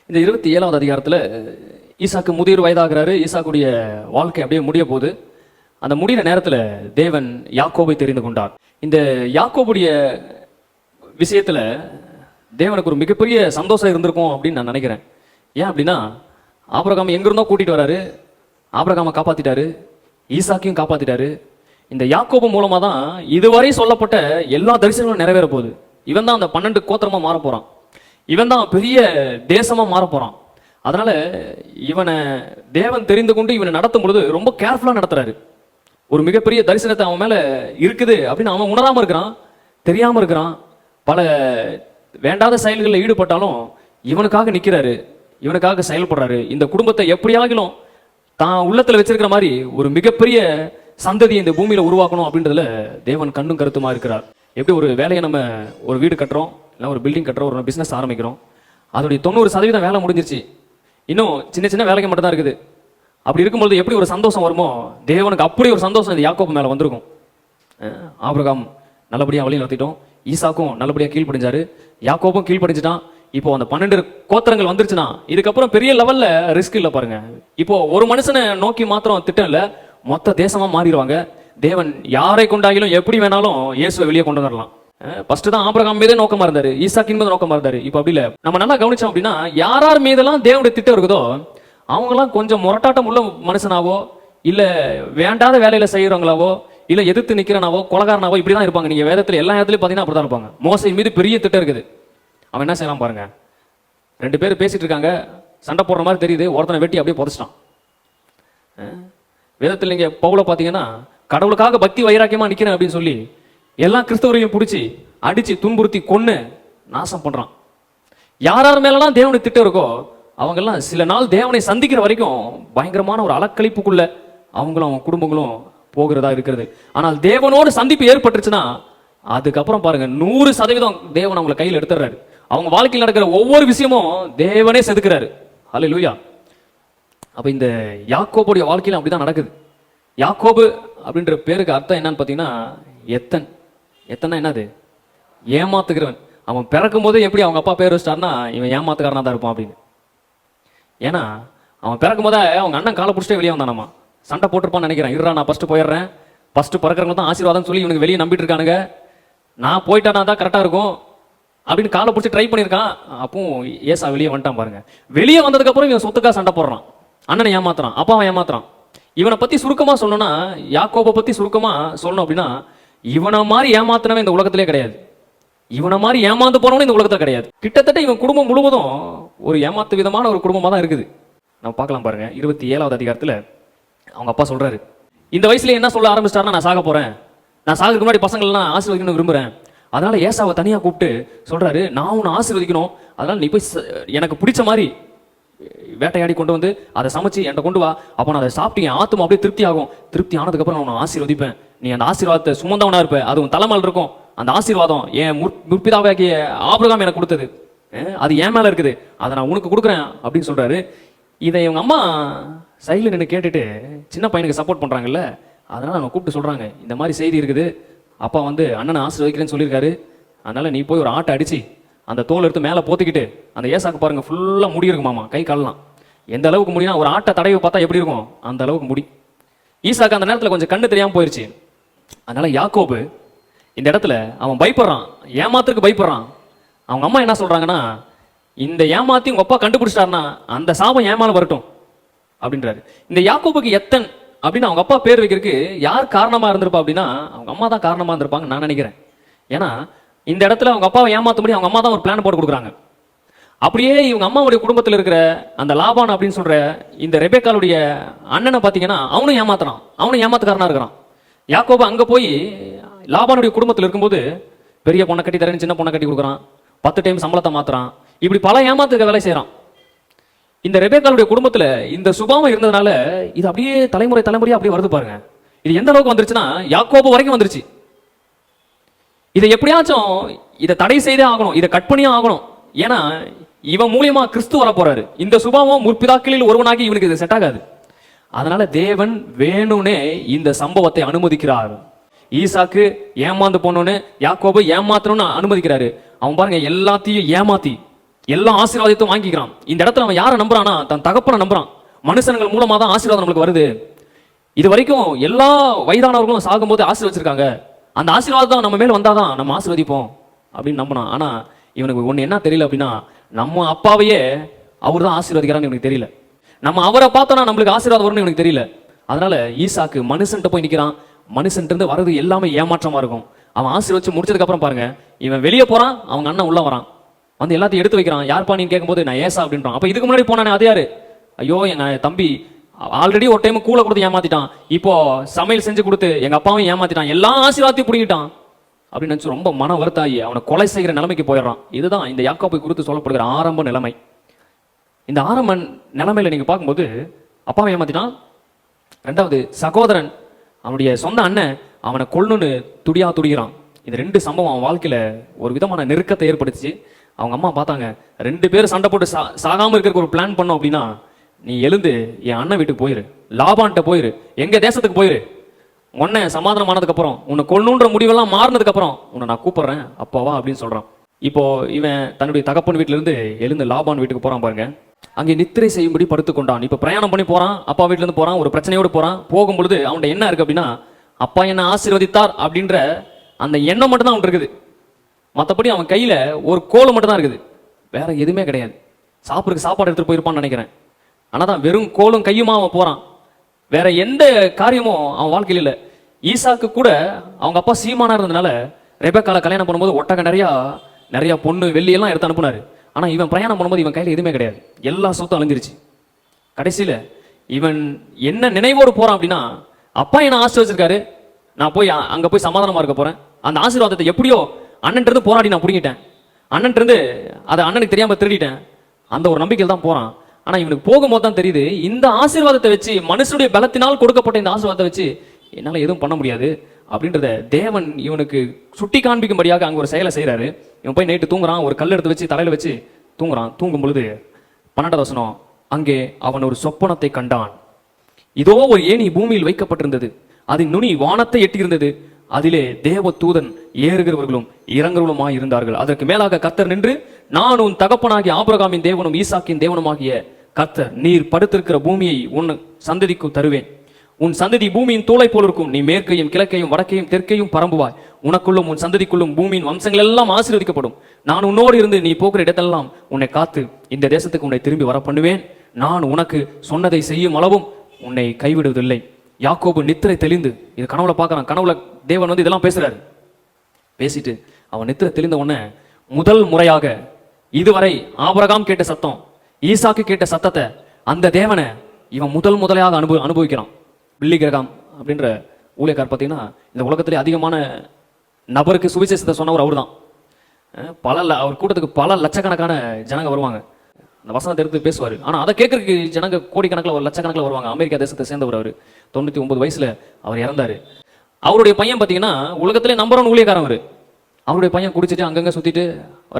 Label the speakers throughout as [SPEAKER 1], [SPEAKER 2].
[SPEAKER 1] இந்த 27வது அதிகாரத்தில் ஈசாக்கு முதிர் வயதாகிறாரு. ஈசாக்குடைய வாழ்க்கை அப்படியே முடிய போகுது. அந்த முடிகிற நேரத்தில் தேவன் யாக்கோபை தெரிந்து கொண்டார். இந்த யாக்கோபுடைய விஷயத்தில் தேவனுக்கு ஒரு மிகப்பெரிய சந்தோஷம் இருந்திருக்கும் அப்படின்னு நான் நினைக்கிறேன். ஏன் அப்படின்னா, ஆபிரகாம் எங்கிருந்தோ கூட்டிகிட்டு வராரு, ஆபிரகாமை காப்பாற்றிட்டாரு, ஈசாக்கையும் காப்பாற்றிட்டாரு. இந்த யாக்கோபு மூலமாக தான் இதுவரை சொல்லப்பட்ட எல்லா தரிசனங்களும் நிறைவேற போகுது. இவன் தான் அந்த 12 கோத்திரமாக மாற போகிறான். இவன் தான் பெரிய தேசமாக மாற போகிறான். அதனால இவனை தேவன் தெரிந்து கொண்டு இவனை நடத்தும் பொழுது ரொம்ப கேர்ஃபுல்லாக நடத்துறாரு. ஒரு மிகப்பெரிய தரிசனத்தை அவன் மேலே இருக்குது அப்படின்னு அவன் உணராமல் இருக்கிறான், தெரியாமல் இருக்கிறான். பல வேண்டாத செயல்களில் ஈடுபட்டாலும் இவனுக்காக நிற்கிறாரு, இவனுக்காக செயல்படுறாரு. இந்த குடும்பத்தை எப்படியாகிலும் தான் உள்ளத்தில் வச்சிருக்கிற மாதிரி ஒரு மிகப்பெரிய சந்ததியை இந்த பூமியில் உருவாக்கணும் அப்படின்றதுல தேவன் கண்ணும் கருத்துமா இருக்கிறார். எப்படி ஒரு வேலையை நம்ம ஒரு வீடு கட்டுறோம், இல்லை ஒரு பில்டிங் கட்டுறோம், ஒரு பிஸ்னஸ் ஆரம்பிக்கிறோம், அதோடைய 90% வேலை முடிஞ்சிருச்சு, இன்னும் சின்ன சின்ன வேலைக்கு மட்டும் தான் இருக்குது. அப்படி இருக்கும்போது எப்படி ஒரு சந்தோஷம் வருமோ, தேவனுக்கு அப்படி ஒரு சந்தோஷம் இந்த யாக்கோபு மேலே வந்திருக்கும். ஆபிரகாம் நல்லபடியாக வழி நடத்திட்டோம், ஈசாக்கும் நல்லபடியாக கீழ்ப்படிஞ்சாரு, யாக்கோபும் கீழ்ப்படிஞ்சிட்டான். இப்போ அந்த 12 கோத்திரங்கள் வந்துருச்சுன்னா இதுக்கப்புறம் பெரிய லெவல்ல ரிஸ்க் இல்லை பாருங்க. இப்போ ஒரு மனுஷனை நோக்கி மாத்திரம் திட்டம் இல்லை, மொத்த தேசமா மாறிடுவாங்க. தேவன் யாரை கொண்டாகிலும் எப்படி வேணாலும் இயேசுவை வெளியே கொண்டு வரலாம். ஃபர்ஸ்ட் தான் ஆபிரகாம் மீதே நோக்கமா இருந்தாரு, ஈசாக்கின் மீது நோக்கமா இருந்தாரு. இப்போ அப்படி இல்லை. நம்ம நல்லா கவனிச்சோம் அப்படின்னா, யார் மீதெல்லாம் தேவனுடைய திட்டம் இருக்குதோ அவங்கெல்லாம் கொஞ்சம் முரட்டாட்டம் உள்ள மனுஷனாவோ, இல்ல வேண்டாத வேலையில செய்யறவங்களாவோ, இல்ல எதிர்த்து நிக்கிறனாவோ, கொலகாரனாவோ இப்படிதான் இருப்பாங்க. நீங்க வேதத்துல எல்லா இடத்துலயும் பாத்தீங்கன்னா அப்படிதான் இருப்பாங்க. மோசே மீது பெரிய திட்டம் இருக்குது. அவன் என்ன செய்யலாம் பாருங்க, 2 பேர் பேசிட்டு இருக்காங்க, சண்டை போடுற மாதிரி தெரியுது, ஒருத்தனை வெட்டி அப்படியே புதைச்சிட்டான். வேதத்தில் நீங்க பவுல பாத்தீங்கன்னா, கடவுளுக்காக பக்தி வைராக்கியமா நிக்கிறேன் அப்படின்னு சொல்லி எல்லா கிறிஸ்தவரையும் பிடிச்சி அடிச்சு துன்புறுத்தி கொன்னு நாசம் பண்றான். யார் மேலாம் தேவனுடைய திட்டம் இருக்கோ அவங்கெல்லாம் சில நாள் தேவனை சந்திக்கிற வரைக்கும் பயங்கரமான ஒரு அலக்களிப்புக்குள்ள அவங்களும் அவங்க குடும்பங்களும் போகிறதா இருக்கிறது. ஆனால் தேவனோடு சந்திப்பு ஏற்பட்டுச்சுன்னா அதுக்கப்புறம் பாருங்க 100% தேவன் அவங்களை கையில் எடுத்துறாரு. அவங்க வாழ்க்கையில் நடக்கிற ஒவ்வொரு விஷயமும் தேவனே செதுக்கிறாரு. ஹல்லேலூயா. அப்ப இந்த யாக்கோபுடைய வாழ்க்கையில அப்படிதான் நடக்குது. யாக்கோபு அப்படின்ற பேருக்கு அர்த்தம் என்னன்னு பாத்தீங்கன்னா எத்தன். எத்தனை என்னது? ஏமாத்துகிறவன். அவன் பிறக்கும் போது எப்படி அவங்க அப்பா பேர் வச்சிட்டாருன்னா இவன் ஏமாத்துக்காரனா தான் இருப்பான் அப்படின்னு. ஏன்னா அவன் பிறக்கும் போதே அவங்க அண்ணன் காலை பிடிச்சிட்டே வெளியே வந்தானாமா. சண்டை போட்டிருப்பான்னு நினைக்கிறேன். இருறா நான் ஃபர்ஸ்ட் போயிடுறேன், ஃபர்ஸ்ட் பிறக்கிறவங்க தான் ஆசீர்வாதம் சொல்லி இவனுக்கு வெளியே நம்பிட்டு இருக்கானுங்க, நான் போயிட்டானா தான் கரெக்டா இருக்கும் அப்படின்னு காலை பிடிச்சி ட்ரை பண்ணியிருக்கான். அப்பவும் ஏசா வெளியே வந்துட்டான் பாருங்க. வெளியே வந்ததுக்கு அப்புறம் இவன் சொத்துக்காக சண்டை போடுறான், அண்ணனை ஏமாத்துறான், அப்பாவை ஏமாத்துறான். இவனை பத்தி சுருக்கமா சொல்லணும்னா, யாக்கோபை பத்தி சுருக்கமா சொல்லணும் அப்படின்னா, இவனை மாதிரி ஏமாத்தினவன் இந்த உலகத்திலே கிடையாது, இவனை மாதிரி ஏமாந்து போனவனே இந்த உலகத்துல கிடையாது. கிட்டத்தட்ட இவன் குடும்பம் முழுவதும் ஒரு ஏமாத்து விதமான ஒரு குடும்பமா தான் இருக்குது. நம்ம பார்க்கலாம் பாருங்க. 27வது அதிகாரத்துல அவங்க அப்பா சொல்றாரு, இந்த வயசுல என்ன சொல்ல ஆரம்பிச்சிட்டாருன்னா, நான் சாக போறேன், நான் சாகிறதுக்கு முன்னாடி பசங்கள்லாம் ஆசீர்வதிக்கணும்னு விரும்புறேன். அதனால ஏசாவை தனியா கூப்பிட்டு சொல்றாரு, நான் உன்னை ஆசீர்வதிக்கணும், அதனால நீ போய் எனக்கு பிடிச்ச மாதிரி வேட்டையாடி கொண்டு வந்து அதை சமைச்சு என்கிட்ட கொண்டு வா, அப்போ நான் அதை சாப்பிட்டு என் ஆத்மா அப்படியே திருப்தி ஆகும், திருப்தி ஆனதுக்கப்புறம் நான் உன்னை ஆசீர்வதிப்பேன், நீ அந்த ஆசீர்வாதத்தை சுமந்தவனா இருப்ப, அது உன் தலைமையில் இருக்கும். அந்த ஆசீர்வாதம் என் முற்பிதாவாகிய ஆபிரகாம் எனக்கு கொடுத்தது, அது என் மேல இருக்குது, அதை நான் உனக்கு கொடுக்குறேன் அப்படின்னு சொல்றாரு. இதை இவங்க அம்மா சைடில் நின்று கேட்டுட்டு சின்ன பையனுக்கு சப்போர்ட் பண்றாங்கல்ல, அதனால அவங்க கூப்பிட்டு சொல்றாங்க, இந்த மாதிரி செய்தி இருக்குது, அப்பா வந்து அண்ணனை ஆசீர்வதிக்கிறேன்னு சொல்லியிருக்காரு, அதனால நீ போய் ஒரு ஆட்டை அடிச்சு அந்த தோல் எடுத்து மேலே போத்திக்கிட்டு, அந்த ஏசாக்கு பாருங்க ஃபுல்லா முடி இருக்குமாமா, கை காலலாம் எந்த அளவுக்கு முடியும், ஒரு ஆட்டை தடவை பார்த்தா எப்படி இருக்கும் அந்த அளவுக்கு முடி. ஈசாக்கு அந்த நேரத்தில் கொஞ்சம் கண்ணு தெரியாம போயிருச்சு. அதனால யாக்கோபு இந்த இடத்துல அவன் பயப்படுறான், ஏமாத்துக்கு பயப்படுறான். அவங்க அம்மா என்ன சொல்றாங்கன்னா, இந்த ஏமாத்தி உங்க அப்பா கண்டுபிடிச்சிட்டாருன்னா அந்த சாபம் ஏமால வரட்டும் அப்படின்றாரு. இந்த யாக்கோபுக்கு எத்தன் அப்படின்னு அவங்க அப்பா பேர் வைக்கிறதுக்கு யார் காரணமா இருந்திருப்பா அப்படின்னா, அவங்க அம்மா தான் காரணமா இருந்திருப்பாங்க நான் நினைக்கிறேன். ஏன்னா இந்த இடத்துல அவங்க அப்பாவை ஏமாத்தும்படி அவங்க அம்மா தான் ஒரு பிளான் போட்டு கொடுக்குறாங்க. அப்படியே இவங்க அம்மாவுடைய குடும்பத்தில் இருக்கிற அந்த லாபான் அப்படின்னு சொல்ற இந்த ரெபேக்காளுடைய அண்ணனை பார்த்தீங்கன்னா அவனும் ஏமாத்துறான், அவனும் ஏமாத்துக்காரனா இருக்கிறான். யாக்கோபு அங்க போய் லாபானுடைய குடும்பத்தில் இருக்கும்போது பெரிய பொண்ணை கட்டி தரேன்னு சின்ன பொண்ணை கட்டி கொடுக்குறான், 10 டைம் சம்பளத்தை மாத்துறான், இப்படி பல ஏமாத்துக்க வேலை செய்யறான். இந்த ரெபேக்காளுடைய குடும்பத்துல இந்த சுபாவம் இருந்ததுனால இது அப்படியே தலைமுறையா அப்படியே வருது பாருங்க. இது எந்த அளவுக்கு வந்துருச்சுன்னா யாக்கோபு வரைக்கும் வந்துருச்சு. இதை எப்படியாச்சும் இதை தடை செய்தே ஆகணும், இதை கட் பண்ணியே ஆகணும். ஏன்னா இவன் மூலியமா கிறிஸ்து வர போறாரு. இந்த சுபாவம் முற்பிதாக்களில் ஒருவனாகி இவனுக்கு இது செட் ஆகாது. அதனால தேவன் வேணும்னே இந்த சம்பவத்தை அனுமதிக்கிறார். ஈசாக்கு ஏமாந்து போனோன்னு யாக்கோபு ஏமாத்தணும்னு அனுமதிக்கிறாரு. அவன் பாருங்க எல்லாத்தையும் ஏமாத்தி எல்லா ஆசீர்வாதத்தையும் வாங்கிக்கிறான். இந்த இடத்துல அவன் யாரை நம்புறானா? தன் தகப்பனை நம்புறான். மனுஷங்கள் மூலமா தான் ஆசீர்வாதம் நம்மளுக்கு வருது. இது வரைக்கும் எல்லா வயதானவர்களும் சாகும்போது ஆசீர்வச்சிருக்காங்க. அந்த ஆசீர்வாதம் தான் நம்ம மேல வந்தாதான் நம்ம ஆசீர்வதிப்போம் அப்படின்னு நம்பினான். ஆனா இவனுக்கு ஒண்ணு என்ன தெரியல அப்படின்னா, நம்ம அப்பாவையே அவர் தான் ஆசீர்வதிக்கிறான்னு இவனுக்கு தெரியல. நம்ம அவரை பார்த்தோன்னா நம்மளுக்கு ஆசீர்வாதம் வரும்னு இவனுக்கு தெரியல. அதனால ஈசாக்கு மனுஷன்ட்ட போய் நிக்கிறான். மனுஷன்ட்டு இருந்து வர்றது எல்லாமே ஏமாற்றமா இருக்கும். அவன் ஆசீர்வச்சு முடிச்சதுக்கு அப்புறம் பாருங்க, இவன் வெளியே போறான், அவங்க அண்ணன் உள்ள வரான், வந்து எல்லாத்தையும் எடுத்து வைக்கிறான். யார்ப்பா நீ கேட்கும்போது நான் ஏசா அப்படின்றான். அப்ப இதுக்கு முன்னாடி போனானே அது யாரு? ஐயோ எங்க தம்பி ஆல்ரெடி ஒரு டைம் கூல கொடுத்து ஏமாத்திட்டான், இப்போ சமையல் செஞ்சு கொடுத்து எங்க அப்பாவையும் ஏமாத்திட்டான், எல்லா ஆசீர்வாதத்தையும் பிடிக்கிட்டான் அப்படின்னு நினைச்சு ரொம்ப மன வருத்தாயி அவனை கொலை செய்கிற நிலைமைக்கு போயிடுறான். இதுதான் இந்த யாக்கோபை குறித்து சொல்லப்படுகிற ஆரம்ப நிலைமை. இந்த ஆரம்ப நிலைமையில நீங்க பார்க்கும்போது அப்பாவை ஏமாத்திட்டான். ரெண்டாவது சகோதரன், அவனுடைய சொந்த அண்ணன் அவனை கொல்லுன்னு துடிக்கிறான். இந்த ரெண்டு சம்பவம் அவன் வாழ்க்கையில ஒரு விதமான நெருக்கத்தை ஏற்படுத்திச்சு. அவங்க அம்மா பார்த்தாங்க, ரெண்டு பேரும் சண்டை போட்டு சாகாம இருக்கிறதுக்கு ஒரு பிளான் பண்ணோம் அப்படின்னா, நீ எழுந்து என் அண்ணன் வீட்டுக்கு போயிரு, லாபான்ட்ட போயிரு, எங்க தேசத்துக்கு போயிரு, உன்னை சமாதானம் ஆனதுக்கு அப்புறம் உன்னை கொல்லுன்ற முடிவெல்லாம் மாறினதுக்கு அப்புறம் உன்னை நான் கூப்பிடுறேன் அப்பாவா அப்படின்னு சொல்றான். இப்போ இவன் தன்னுடைய தகப்பன் வீட்டுல இருந்து எழுந்து லாபான் வீட்டுக்கு போறான் பாருங்க. அங்கே நித்திரை செய்யும்படி படுத்துக் கொண்டான். இப்ப பிரயாணம் பண்ணி போறான், அப்பா வீட்டுல இருந்து போறான், ஒரு பிரச்சனையோடு போறான். போகும்பொழுது அவன் என்ன இருக்கு அப்படின்னா, அப்பா என்ன ஆசீர்வதித்தார் அப்படின்ற அந்த எண்ணம் மட்டும் தான் அவன் இருக்குது. மற்றபடி அவன் கையில ஒரு கோல் மட்டும் தான் இருக்குது, வேற எதுவுமே கிடையாது. சாப்பிட்றதுக்கு சாப்பாடு எடுத்துட்டு போயிருப்பான்னு நினைக்கிறேன். ஆனாதான் வெறும் கோலும் கையுமா அவன் போறான். வேற எந்த காரியமும் அவன் வாழ்க்கையில் இல்லை. ஈசாக்கு கூட அவங்க அப்பா சீமானா இருந்ததுனால ரெபெக்கால கல்யாணம் பண்ணும்போது ஒட்டக நிறைய பொண்ணு வெள்ளி எல்லாம் எடுத்து அனுப்புனாரு. ஆனா இவன் பிரயாணம் பண்ணும்போது இவன் கையில எதுவுமே கிடையாது, எல்லா சொத்தும் அழிஞ்சிருச்சு. கடைசியில இவன் என்ன நினைவோடு போறான் அப்படின்னா, அப்பா என்ன ஆசீர்வதிச்சிருக்காரு, நான் போய் அங்க போய் சமாதானமா இருக்க போறேன், அந்த ஆசீர்வாதத்தை எப்படியோ அண்ணன் இருந்து போராடி நான் பிடிங்கிட்டேன், அண்ணன் இருந்து அதை அண்ணனுக்கு தெரியாம திருடிட்டேன், அந்த ஒரு நம்பிக்கையில் தான் போறான். ஆனா இவனுக்கு போகும்போது தான் தெரியுது, இந்த ஆசீர்வாதத்தை வச்சு, மனுஷனுடைய பலத்தினால் கொடுக்கப்பட்ட இந்த ஆசீர்வாதத்தை வச்சு என்னால எதுவும் பண்ண முடியாது அப்படின்றத தேவன் இவனுக்கு சுட்டி காண்பிக்கும்படியாக அங்க ஒரு செயலை செய்யறாரு. இவன் போய் நைட்டு தூங்குறான், ஒரு கல் எடுத்து வச்சு தலையில வச்சு தூங்குறான். தூங்கும் பொழுது 12வது வசனம், அங்கே அவன் ஒரு சொப்பனத்தை கண்டான். இதோ ஒரு ஏணி பூமியில் வைக்கப்பட்டிருந்தது, அதன் நுனி வானத்தை எட்டியிருந்தது, அதிலே தேவ தூதன் ஏறுகிறவர்களும் இறங்குறவர்களுமாய் இருந்தார்கள். அதற்கு மேலாக கர்த்தர் நின்று, நான் உன் தகப்பனாகிய ஆபிரகாமின் தேவனும் ஈசாக்கின் தேவனுமாகிய கர்த்தர், நீர் படுத்திருக்கிற பூமியை உன் சந்ததிக்கு தருவேன், உன் சந்ததி பூமியின் தூளை போல் இருக்கும், நீ மேற்கையும் கிழக்கையும் வடக்கையும் தெற்கையும் பரம்புவாய், உனக்குள்ளும் உன் சந்ததிக்குள்ளும் பூமியின் வம்சங்கள் எல்லாம் ஆசீர்வதிக்கப்படும், நான் உன்னோடு இருந்து நீ போகிற இடத்தெல்லாம் உன்னை காத்து இந்த தேசத்துக்கு உன்னை திரும்பி வர பண்ணுவேன், நான் உனக்கு சொன்னதை செய்யும் அளவும் உன்னை கைவிடுவதில்லை. யாக்கோபு நித்திரை தெளிந்து, இது கனவுல பார்க்கறான், கனவுல தேவன் வந்து இதெல்லாம் பேசுறாரு. பேசிட்டு அவன் நித்திரை தெளிந்த உடனே முதல் முறையாக இதுவரை ஆபிரகாம் கேட்ட சத்தம், ஈசாக்கு கேட்ட சத்தத்தை, அந்த தேவனை இவன் முதலையாக அனுபவிக்கிறான். பில்லி கிரகாம் அப்படின்ற ஊழியக்கார் பார்த்தீங்கன்னா இந்த உலகத்திலே அதிகமான நபருக்கு சுவிசேஷத்தை சொன்னவர் அவர் தான். அவர் கூட்டத்துக்கு பல லட்சக்கணக்கான ஜனங்க வருவாங்க, அந்த வசனத்தை எடுத்து பேசுவார். ஆனால் அதை கேட்கறதுக்கு ஜனங்க கோடிக்கணக்கில் ஒரு லட்சக்கணக்கில் வருவாங்க. அமெரிக்கா தேசத்தை சேர்ந்தவர் அவர். 99 வயசுல அவர் இறந்தாரு. அவருடைய பையன் பார்த்தீங்கன்னா உலகத்திலே நம்பர் 1 ஊழியக்காரன் அவர். அவருடைய பையன் குடிச்சிட்டு அங்கங்கே சுற்றிட்டு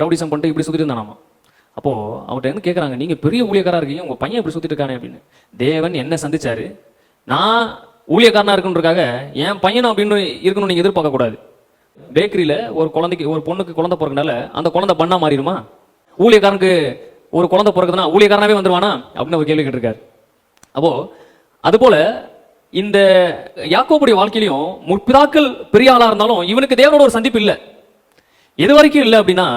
[SPEAKER 1] ரவுடிசம் பண்ணிட்டு இப்படி சுற்றிட்டு இருந்தானாமா. அப்போ அவர்கிட்ட இருந்து கேட்குறாங்க, நீங்க பெரிய ஊழியக்காரா இருக்கீங்க, உங்க பையன் இப்படி சுற்றிட்டு இருக்கானே அப்படின்னு. தேவன் என்ன சந்திச்சாரு, நான் ஊழியக்காரனா இருக்குன்றதுக்காக என் பையனும் அப்படின்னு இருக்கணும்னு நீங்க எதிர்பார்க்க கூடாது. பேக்கரியில ஒரு குழந்தைக்கு, ஒரு பொண்ணுக்கு குழந்தை பிறகுனால அந்த குழந்தை பண்ணா மாறிடுமா? ஊழியக்காரனுக்கு ஒரு குழந்தை பிறகுதுன்னா ஊழியக்காரனாவே வந்துருவானா அப்படின்னு ஒரு கேள்வி கேட்டிருக்காரு. அப்போ அது போல இந்த யாக்கோபுடைய வாழ்க்கையிலையும் முற்பிதாக்கள் பெரிய ஆளா இருந்தாலும் இவனுக்கு தேவனோட ஒரு சந்திப்பு இல்லை. எது வரைக்கும் இல்லை அப்படின்னா,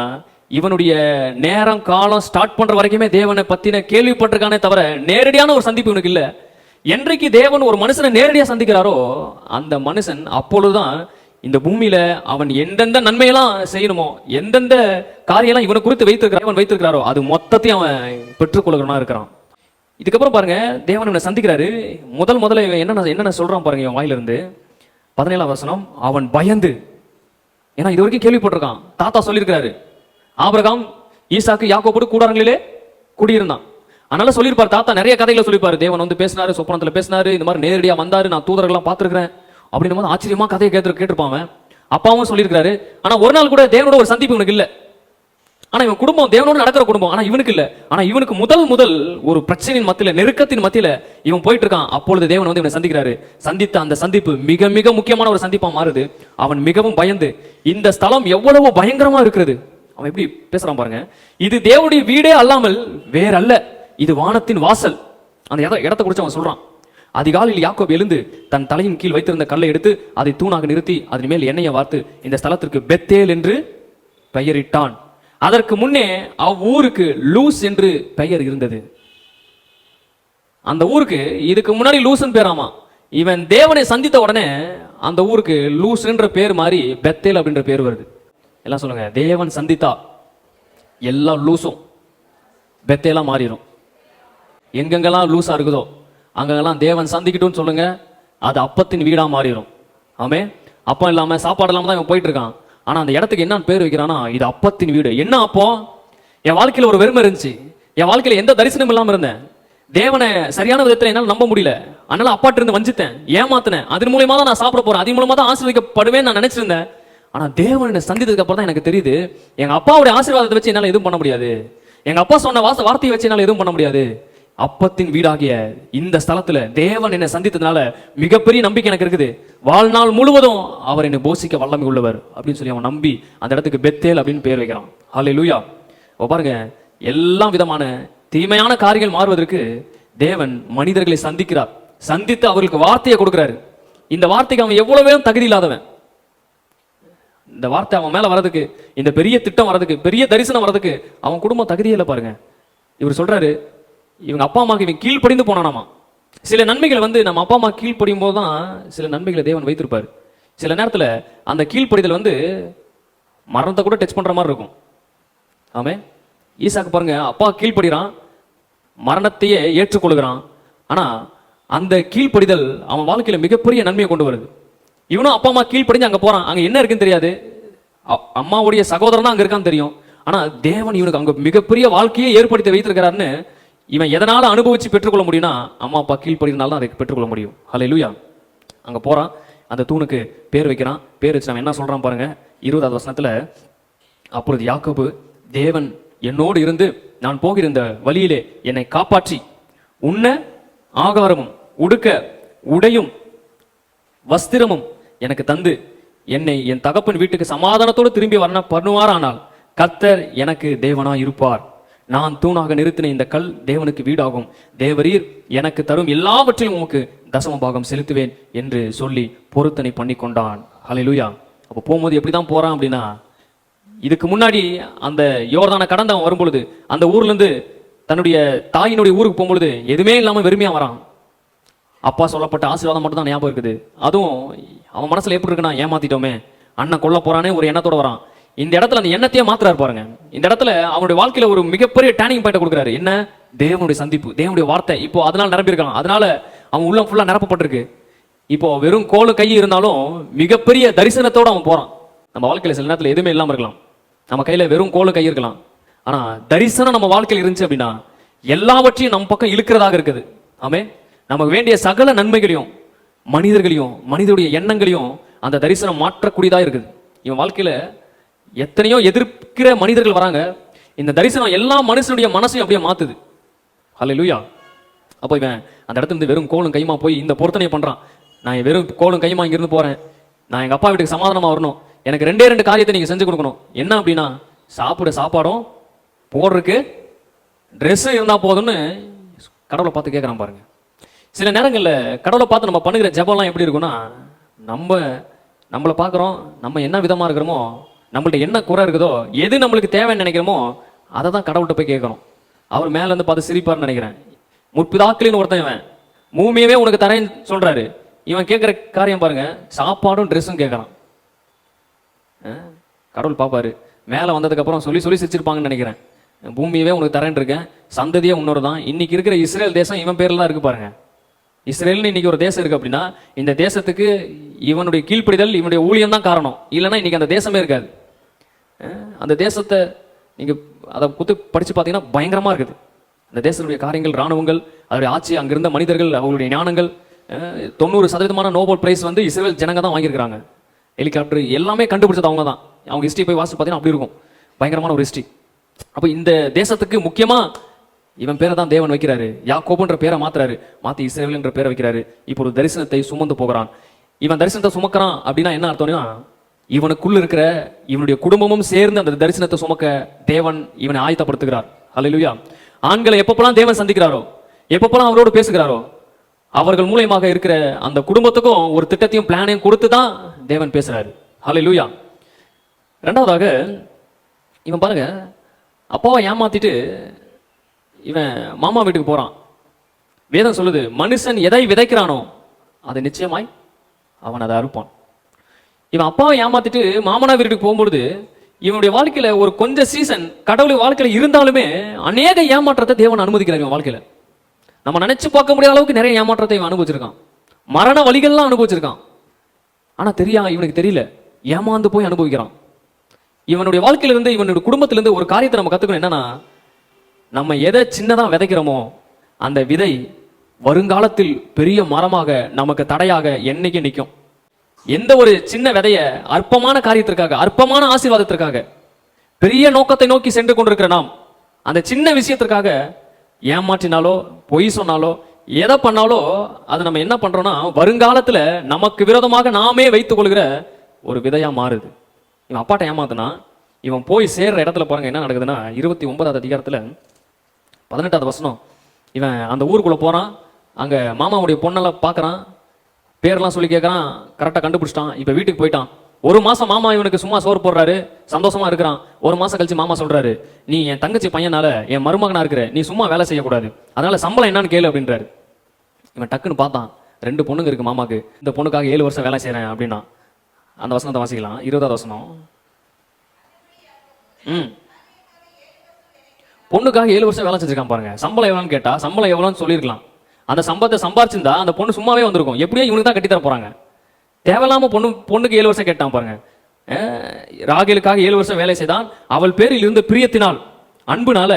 [SPEAKER 1] இவனுடைய நேரம் காலம் ஸ்டார்ட் பண்ற வரைக்குமே தேவனை பத்தின கேள்விப்பட்டிருக்கானே தவிர நேரடியான ஒரு சந்திப்பு இவனுக்கு இல்லை. என்றைக்கு தேவன் ஒரு மனுஷனை நேரடியா சந்திக்கிறாரோ அந்த மனுஷன் அப்பொழுதுதான் இந்த பூமியில அவன் எந்தெந்த நன்மையெல்லாம் செய்யணுமோ, எந்தெந்த காரியெல்லாம் இவனை குறித்து வைத்திருக்கிறாரோ அது மொத்தத்தையும் அவன் பெற்றுக்கொள்கிறவனா இருக்கிறான். இதுக்கப்புறம் பாருங்க, தேவன் இவனை சந்திக்கிறாரு. முதல்ல என்னென்ன சொல்றான் பாருங்க இவன் வாயிலிருந்து. 17ஆம் வசனம், அவன் பயந்து, ஏன்னா இது வரைக்கும் கேள்விப்பட்டிருக்கான், தாத்தா சொல்லியிருக்கிறாரு ஆபிரகாம் ஈசாக்கு யாக்கோபு கூடாரங்களிலே குடியிருந்தான். அதனால சொல்லியிருப்பாரு, தாத்தா நிறைய கதைகளை சொல்லியிருப்பாரு, தேவன் வந்து பேசினாரு, சொப்பனத்துல பேசினாரு, இந்த மாதிரி நேரடியா வந்தாரு, நான் தூதர்கள்லாம் பார்த்திருக்கிறேன் அப்படின்னு போது ஆச்சரியமா கதையை கேட்டிருப்பாங்க. அப்பாவும் சொல்லியிருக்காரு. ஆனா ஒரு நாள் கூட தேவனோட ஒரு சந்திப்பு இவனுக்கு இல்லை. ஆனா இவன் குடும்பம் தேவனோடு நடக்கிற குடும்பம், ஆனா இவனுக்கு இல்ல. ஆனா இவனுக்கு முதல் ஒரு பிரச்சனையின் மத்தியில, நெருக்கத்தின் மத்தியில இவன் போயிட்டு இருக்கான். அப்பொழுது தேவன் வந்து இவனை சந்திக்கிறாரு. சந்தித்த அந்த சந்திப்பு மிக மிக முக்கியமான ஒரு சந்திப்பா மாறுது. அவன் மிகவும் பயந்து, இந்த ஸ்தலம் எவ்வளவு பயங்கரமா இருக்கிறது, அவன் எப்படி பேசுறான் பாருங்க. இது தேவனுடைய வீடே அல்லாமல் வேற அல்ல, இது வானத்தின் வாசல். அந்த இடத்தை குறித்து அவன் சொல்றான். அதிகாலையில் யாக்கோபு எழுந்து தன் தலையின் கீழ் வைத்திருந்த கல்லை எடுத்து அதை தூணாக நிறுத்தி அதன் மேல் எண்ணெயை வார்த்து இந்த ஸ்தலத்திற்கு பெத்தேல் என்று பெயரிட்டான். அதற்கு முன்னே அவ்வூருக்கு லூஸ் என்று பெயர் இருந்தது. அந்த ஊருக்கு இதுக்கு முன்னாடி லூஸ்ன்னு பேராமா. இவன் தேவனை சந்தித்த உடனே அந்த ஊருக்கு லூஸ்ன்ற பேர் மாறி பெத்தேல் அப்படின்ற பேர் வருது. எல்லாம் சொல்லுங்க, தேவன் சந்தித்தா எல்லா லூஸும் பெத்தேலா மாறிடும். எங்கெங்கெல்லாம் லூஸா இருக்குதோ அங்கெல்லாம் தேவன் சந்திக்கிட்டோன்னு சொல்லுங்க, அது அப்பத்தின் வீடா மாறிடும். ஆமே, அப்பம் இல்லாம சாப்பாடு இல்லாம தான் இவன் போயிட்டு இருக்கான். ஆனா அந்த இடத்துக்கு என்னன்னு பேர் வைக்கிறானா, இது அப்பத்தின் வீடு. என்ன அப்போ? என் வாழ்க்கையில ஒரு வெறுமை இருந்துச்சு, என் வாழ்க்கையில எந்த தரிசனம் இல்லாம இருந்தேன், தேவனை சரியான விதத்துல என்னால நம்ப முடியல, அதனால அப்பாட்டு இருந்து வஞ்சித்தேன், ஏமாத்தினேன், அதன் மூலியமா தான் நான் சாப்பிட போறேன், அதன் மூலமா தான் ஆசீர்வதிக்கப்படுவேன் நான் நினைச்சிருந்தேன். ஆனா தேவனை சந்தித்ததுக்கு அப்புறம் தான் எனக்கு தெரியுது, எங்க அப்பாவுடைய ஆசீர்வாதத்தை வச்சு என்னால எதுவும் பண்ண முடியாது, எங்க அப்பா சொன்ன வார்த்தையை வச்சு என்னால எதுவும் பண்ண முடியாது. அப்பத்தின் வீடாகிய இந்த ஸ்தலத்துல தேவன் என்னை சந்தித்ததுனால மிகப்பெரிய நம்பிக்கை எனக்கு இருக்குது, வாழ்நாள் முழுவதும் அவர் என்னை போஷிக்க வல்லமை உள்ளவர் அப்படின்னு சொல்லி அவன் நம்பி அந்த இடத்துக்கு பெத்தேல் அப்படின்னு பேர் வைக்கிறான். ஹல்லேலூயா. பாருங்க, எல்லா விதமான தீமையான காரியங்கள் மாறுவதற்கு தேவன் மனிதர்களை சந்திக்கிறார், சந்தித்து அவர்களுக்கு வார்த்தையை கொடுக்கிறாரு. இந்த வார்த்தைக்கு அவன் எவ்வளவு தகுதி இல்லாதவன், இந்த வார்த்தை அவன் மேல வரதுக்கு, இந்த பெரிய திட்டம் வரதுக்கு, பெரிய தரிசனம் வரதுக்கு அவன் குடும்பம் தகுதியே இல்லை. பாருங்க, இவர் சொல்றாரு, இவங்க அப்பா அம்மாக்கு இவன் கீழ்ப்படிந்து போனானாமா. சில நன்மைகளை நம்ம அப்பா அம்மா கீழ்ப்படியும் போது தான் சில நன்மைகளை தேவன் வைத்திருப்பாரு. சில நேரத்தில் அந்த கீழ்ப்படிதல் மரணத்தை கூட டச் பண்ற மாதிரி இருக்கும். ஆமே, ஈசாக்கு பாருங்க, அப்பா கீழ்ப்படுகிறான், மரணத்தையே ஏற்றுக்கொள்கிறான். ஆனா அந்த கீழ்ப்படிதல் அவன் வாழ்க்கையில மிகப்பெரிய நன்மையை கொண்டு வருது. இவனும் அப்பா அம்மா கீழ்ப்படிஞ்சு அங்க போறான், அங்க என்ன இருக்குன்னு தெரியாது, அம்மாவுடைய சகோதரன் தான் அங்க இருக்கான்னு தெரியும். ஆனா தேவன் இவனுக்கு அங்க மிகப்பெரிய வாழ்க்கையை ஏற்படுத்தி வைத்திருக்கிறாருன்னு இவன் எதனால அனுபவிச்சு பெற்றுக்கொள்ள முடியும்னா, அம்மா அப்பா கீழ்ப்படினால தான் அதை பெற்றுக்கொள்ள முடியும். ஹல்லேலூயா. அங்க போறான், அந்த தூணுக்கு பேர் வைக்கிறான். பேர் வச்சு அவன் என்ன சொல்றான் பாருங்க, 20வது வசனத்துல, அப்பொழுது யாக்கோபு, தேவன் என்னோடு இருந்து நான் போகிற இந்த வழியிலே என்னை காப்பாற்றி உண்ண ஆகாரமும் உடுக்க உடையும் வஸ்திரமும் எனக்கு தந்து என்னை என் தகப்பன் வீட்டுக்கு சமாதானத்தோடு திரும்பி பண்ணுவாரானால் கர்த்தர் எனக்கு தேவனா இருப்பார். நான் தூணாக நிறுத்தின இந்த கல் தேவனுக்கு வீடாகும். தேவரீர் எனக்கு தரும் எல்லாவற்றையும் உமக்கு தசம பாகம் செலுத்துவேன் என்று சொல்லி பொருத்தனை பண்ணி கொண்டான். ஹல்லேலூயா. அப்போ போகும்போது எப்படிதான் போறான் அப்படின்னா, இதுக்கு முன்னாடி அந்த யோர்தானை கடந்து அவன் வரும்பொழுது அந்த ஊர்ல இருந்து தன்னுடைய தாயினுடைய ஊருக்கு போகும்பொழுது எதுவுமே இல்லாம வெறுமையா வரான். அப்பா சொல்லப்பட்ட ஆசீர்வாதம் மட்டும் தான் ஞாபகம் இருக்குது. அதுவும் அவன் மனசுல எப்படி இருக்குன்னா, ஏமாத்திட்டோமே, அண்ணன் கொல்ல போறானே ஒரு எண்ணத்தோட வரான். இந்த இடத்துல அந்த எண்ணத்தையே மாத்துறாரு பாருங்க. இந்த இடத்துல அவனுடைய வாழ்க்கையில ஒரு மிகப்பெரிய டேர்னிங் பாயிண்ட் கொடுக்குறாரு. என்ன? தேவனுடைய சந்திப்பு, தேவனுடைய வார்த்தை. இப்போ அதனால நிரம்பியிருக்கான், அதனால அவன் உள்ள ஃபுல்லா நிரப்பப்பட்டிருக்கு. இப்போ வெறும் கோலு கை இருந்தாலும் மிகப்பெரிய தரிசனத்தோட அவன் போறான். நம்ம வாழ்க்கையில சில நேரத்துல எதுவுமே இல்லாம இருக்கலாம், நம்ம கையில வெறும் கோலு கை இருக்கலாம், ஆனா தரிசனம் நம்ம வாழ்க்கையில் இருந்துச்சு அப்படின்னா எல்லாவற்றையும் நம்ம பக்கம் இழுக்கிறதாக இருக்குது. ஆமே, நமக்கு வேண்டிய சகல நன்மைகளையும் மனிதர்களையும் மனிதனுடைய எண்ணங்களையும் அந்த தரிசனம் மாற்றக்கூடியதா இருக்குது. இவன் வாழ்க்கையில எத்தனையோ எதிர்க்கிற மனிதர்கள் வராங்க, இந்த தரிசனம் எல்லா மனுஷனுடைய மனசையும் அப்படியே மாத்துது. ஹல்லேலூயா. அப்போ இவன் அந்த இடத்துல இருந்து வெறும் கோலும் கைமா போய் இந்த பொருத்தனை பண்றான். நான் வெறும் கோலும் கைமா இங்கிருந்து போறேன், நான் எங்க அப்பா வீட்டுக்கு சமாதானமா வரணும், எனக்கு 2 காரியத்தை நீங்க செஞ்சு கொடுக்கணும். என்ன அப்படின்னா, சாப்பிட சாப்பாடும் போடுறதுக்கு ட்ரெஸ் இருந்தா போதும்னு கடவுளை பார்த்து கேட்கறான் பாருங்க. சில நேரங்கள்ல கடவுளை பார்த்து நம்ம பண்ணுகிற ஜெபம்லாம் எப்படி இருக்குன்னா, நம்மளை பார்க்குறோம், நம்ம என்ன விதமா இருக்கிறோமோ, நம்மள்ட்ட என்ன குறை இருக்குதோ, எது நம்மளுக்கு தேவைன்னு நினைக்கிறோமோ அதை தான் கடவுள்கிட்ட போய் கேட்கணும். அவர் மேல இருந்து பார்த்து சிரிப்பார்னு நினைக்கிறேன். முற்பிதாக்களின் ஒருத்தன் இவன், பூமியவே உனக்கு தரேன்னு சொல்றாரு. இவன் கேட்கிற காரியம் பாருங்க, சாப்பாடும் ட்ரெஸ்ஸும் கேட்கறான். கடவுள் பாப்பாரு, மேல வந்ததுக்கு அப்புறம் சொல்லி சிரிச்சிருப்பாங்கன்னு நினைக்கிறேன். பூமியவே உனக்கு தரேன் இருக்கேன், சந்ததியே உன்னோரு தான். இன்னைக்கு இருக்கிற இஸ்ரேல் தேசம் இவன் பேர்ல தான் இருக்கு பாருங்க. இஸ்ரேல்னு இன்னைக்கு ஒரு தேசம் இருக்கு அப்படின்னா, இந்த தேசத்துக்கு இவனுடைய கீழ்ப்படிதல், இவனுடைய ஊழியம் தான் காரணம். இல்லைன்னா இன்னைக்கு அந்த தேசமே இருக்காது. அந்த தேசத்தை நீங்க அதை குத்து படிச்சு பார்த்தீங்கன்னா பயங்கரமா இருக்குது. அந்த தேசத்துடைய காரியங்கள், இராணுவங்கள், அதோடைய ஆட்சி, அங்கிருந்த மனிதர்கள், அவங்களுடைய ஞானங்கள், 90% நோபல் பிரைஸ் இஸ்ரேல் ஜனங்க தான் வாங்கியிருக்கிறாங்க. ஹெலிகாப்டர் எல்லாமே கண்டுபிடிச்சது அவங்க தான். அவங்க ஹிஸ்டரி போய் வாசிச்சு பார்த்தீங்கன்னா அப்படி இருக்கும், பயங்கரமான ஒரு ஹிஸ்டரி. அப்போ இந்த தேசத்துக்கு முக்கியமா இவன் பேரை தான் தேவன் வைக்கிறாரு. யாக்கோபுன்ற பேரை மாத்தி இஸ்ரவேல் என்ற பேரை வைக்கிறாரு. இப்போ ஒரு தரிசனத்தை சுமந்து போகிறான். இவன் தரிசனத்தை சுமக்கிறான் அப்படின்னா என்ன அர்த்தம்னா, இவனுக்குள்ள இருக்கிற இவனுடைய குடும்பமும் சேர்ந்து அந்த தரிசனத்தை சுமக்க தேவன் இவனை ஆயத்தப்படுத்துகிறார். ஹல்லேலூயா. ஆண்களை எப்பப்பெல்லாம் தேவன் சந்திக்கிறாரோ, எப்பப்பெல்லாம் அவரோடு பேசுகிறாரோ, அவர்கள் மூலயமாக இருக்கிற அந்த குடும்பத்துக்கும் ஒரு திட்டத்தையும் பிளானையும் கொடுத்து தான் தேவன் பேசுறாரு. ஹல்லேலூயா. ரெண்டாவதாக இவன் பாருங்க, அப்பாவை ஏமாத்திட்டு இவன் மாமா வீட்டுக்கு போறான். வேதம் சொல்லுது, மனுஷன் எதை விதைக்கிறானோ அதை நிச்சயமாய் அவன் அதை அறுப்பான். இவன் அப்பாவை ஏமாத்திட்டு மாமனா வீட்டுக்கு போகும்பொழுது இவனுடைய வாழ்க்கையில ஒரு கொஞ்ச சீசன் கடவுளுடைய வாழ்க்கையில இருந்தாலுமே அநேக ஏமாற்றத்தை தேவன் அனுமதிக்கிறார். இவன் வாழ்க்கையில நம்ம நினைச்சு பார்க்க முடியாத அளவுக்கு நிறைய ஏமாற்றத்தை இவன் அனுபவிச்சிருக்கான். மரண வழிகள்லாம் அனுபவிச்சிருக்கான். ஆனா இவனுக்கு தெரியல, ஏமாந்து போய் அனுபவிக்கிறான். இவனுடைய வாழ்க்கையிலிருந்து இவனுடைய குடும்பத்திலிருந்து ஒரு காரியத்தை நம்ம கத்துக்கணும். என்னன்னா, நம்ம எதை சின்னதா விதைக்கிறோமோ அந்த விதை வருங்காலத்தில் பெரிய மரமாக நமக்கு தடையாக என்னைக்கு நிற்கும். எந்த ஒரு சின்ன விதைய அற்பமான காரியத்திற்காக, அற்பமான ஆசீர்வாதத்திற்காக, பெரிய நோக்கத்தை நோக்கி சென்று கொண்டிருக்கிற நாம் அந்த சின்ன விஷயத்திற்காக ஏமாற்றினாலோ பொய் சொன்னாலோ எதை பண்ணாலோ அது நம்ம என்ன பண்றோம்னா வருங்காலத்துல நமக்கு விரோதமாக நாமே வைத்துக் கொள்கிற ஒரு விதையா மாறுது. இவன் அப்பாட்ட ஏமாத்தினா இவன் போய் சேர்ற இடத்துல பாருங்க என்ன நடக்குதுன்னா, 29வது அதிகாரத்துல 18வது வசனம். இவன் அந்த ஊருக்குள்ள போறான். அங்க மாமாவுடைய பொண்ணெல்லாம் பார்க்கறான், பேர்லாம் சொல்லி கேட்கறான், கரெக்டாக கண்டுபிடிச்சிட்டான். இப்போ வீட்டுக்கு போயிட்டான். ஒரு மாசம் மாமா இவனுக்கு சும்மா சோறு போடுறாரு, சந்தோஷமா இருக்கிறான். ஒரு மாசம் கழிச்சு மாமா சொல்றாரு, நீ என் தங்கச்சி பையனால என் மருமகனா இருக்கிற, நீ சும்மா வேலை செய்யக்கூடாது, அதனால சம்பளம் என்னன்னு கேளு அப்படின்றாரு. இவன் டக்குன்னு பார்த்தான், 2 பொண்ணுங்க இருக்கு மாமாக்கு, இந்த பொண்ணுக்காக 7 வருஷம் வேலை செய்யறேன் அப்படின்னா. அந்த வசனத்தை வாசிக்கலாம், 20வது வசனம். பொண்ணுக்காக 7 வருஷம் வேலை செஞ்சிருக்கான் பாருங்க. சம்பளம் எவ்வளோன்னு கேட்டா சம்பளம் எவ்வளோன்னு சொல்லியிருக்கலாம். அந்த சம்பளத்தை சம்பாரிச்சிருந்தா அந்த பொண்ணு சும்மாவே வந்திருக்கும். எப்படியோ இவனுக்கு தான் கட்டித்தர போறாங்க. தேவையில்லாம பொண்ணுக்கு 7 வருஷம் கேட்டான் பாருங்க. ராகேலுக்காக 7 வருஷம் வேலை செய்தான். அவள் பேரில் இருந்த பிரியத்தினால், அன்புனால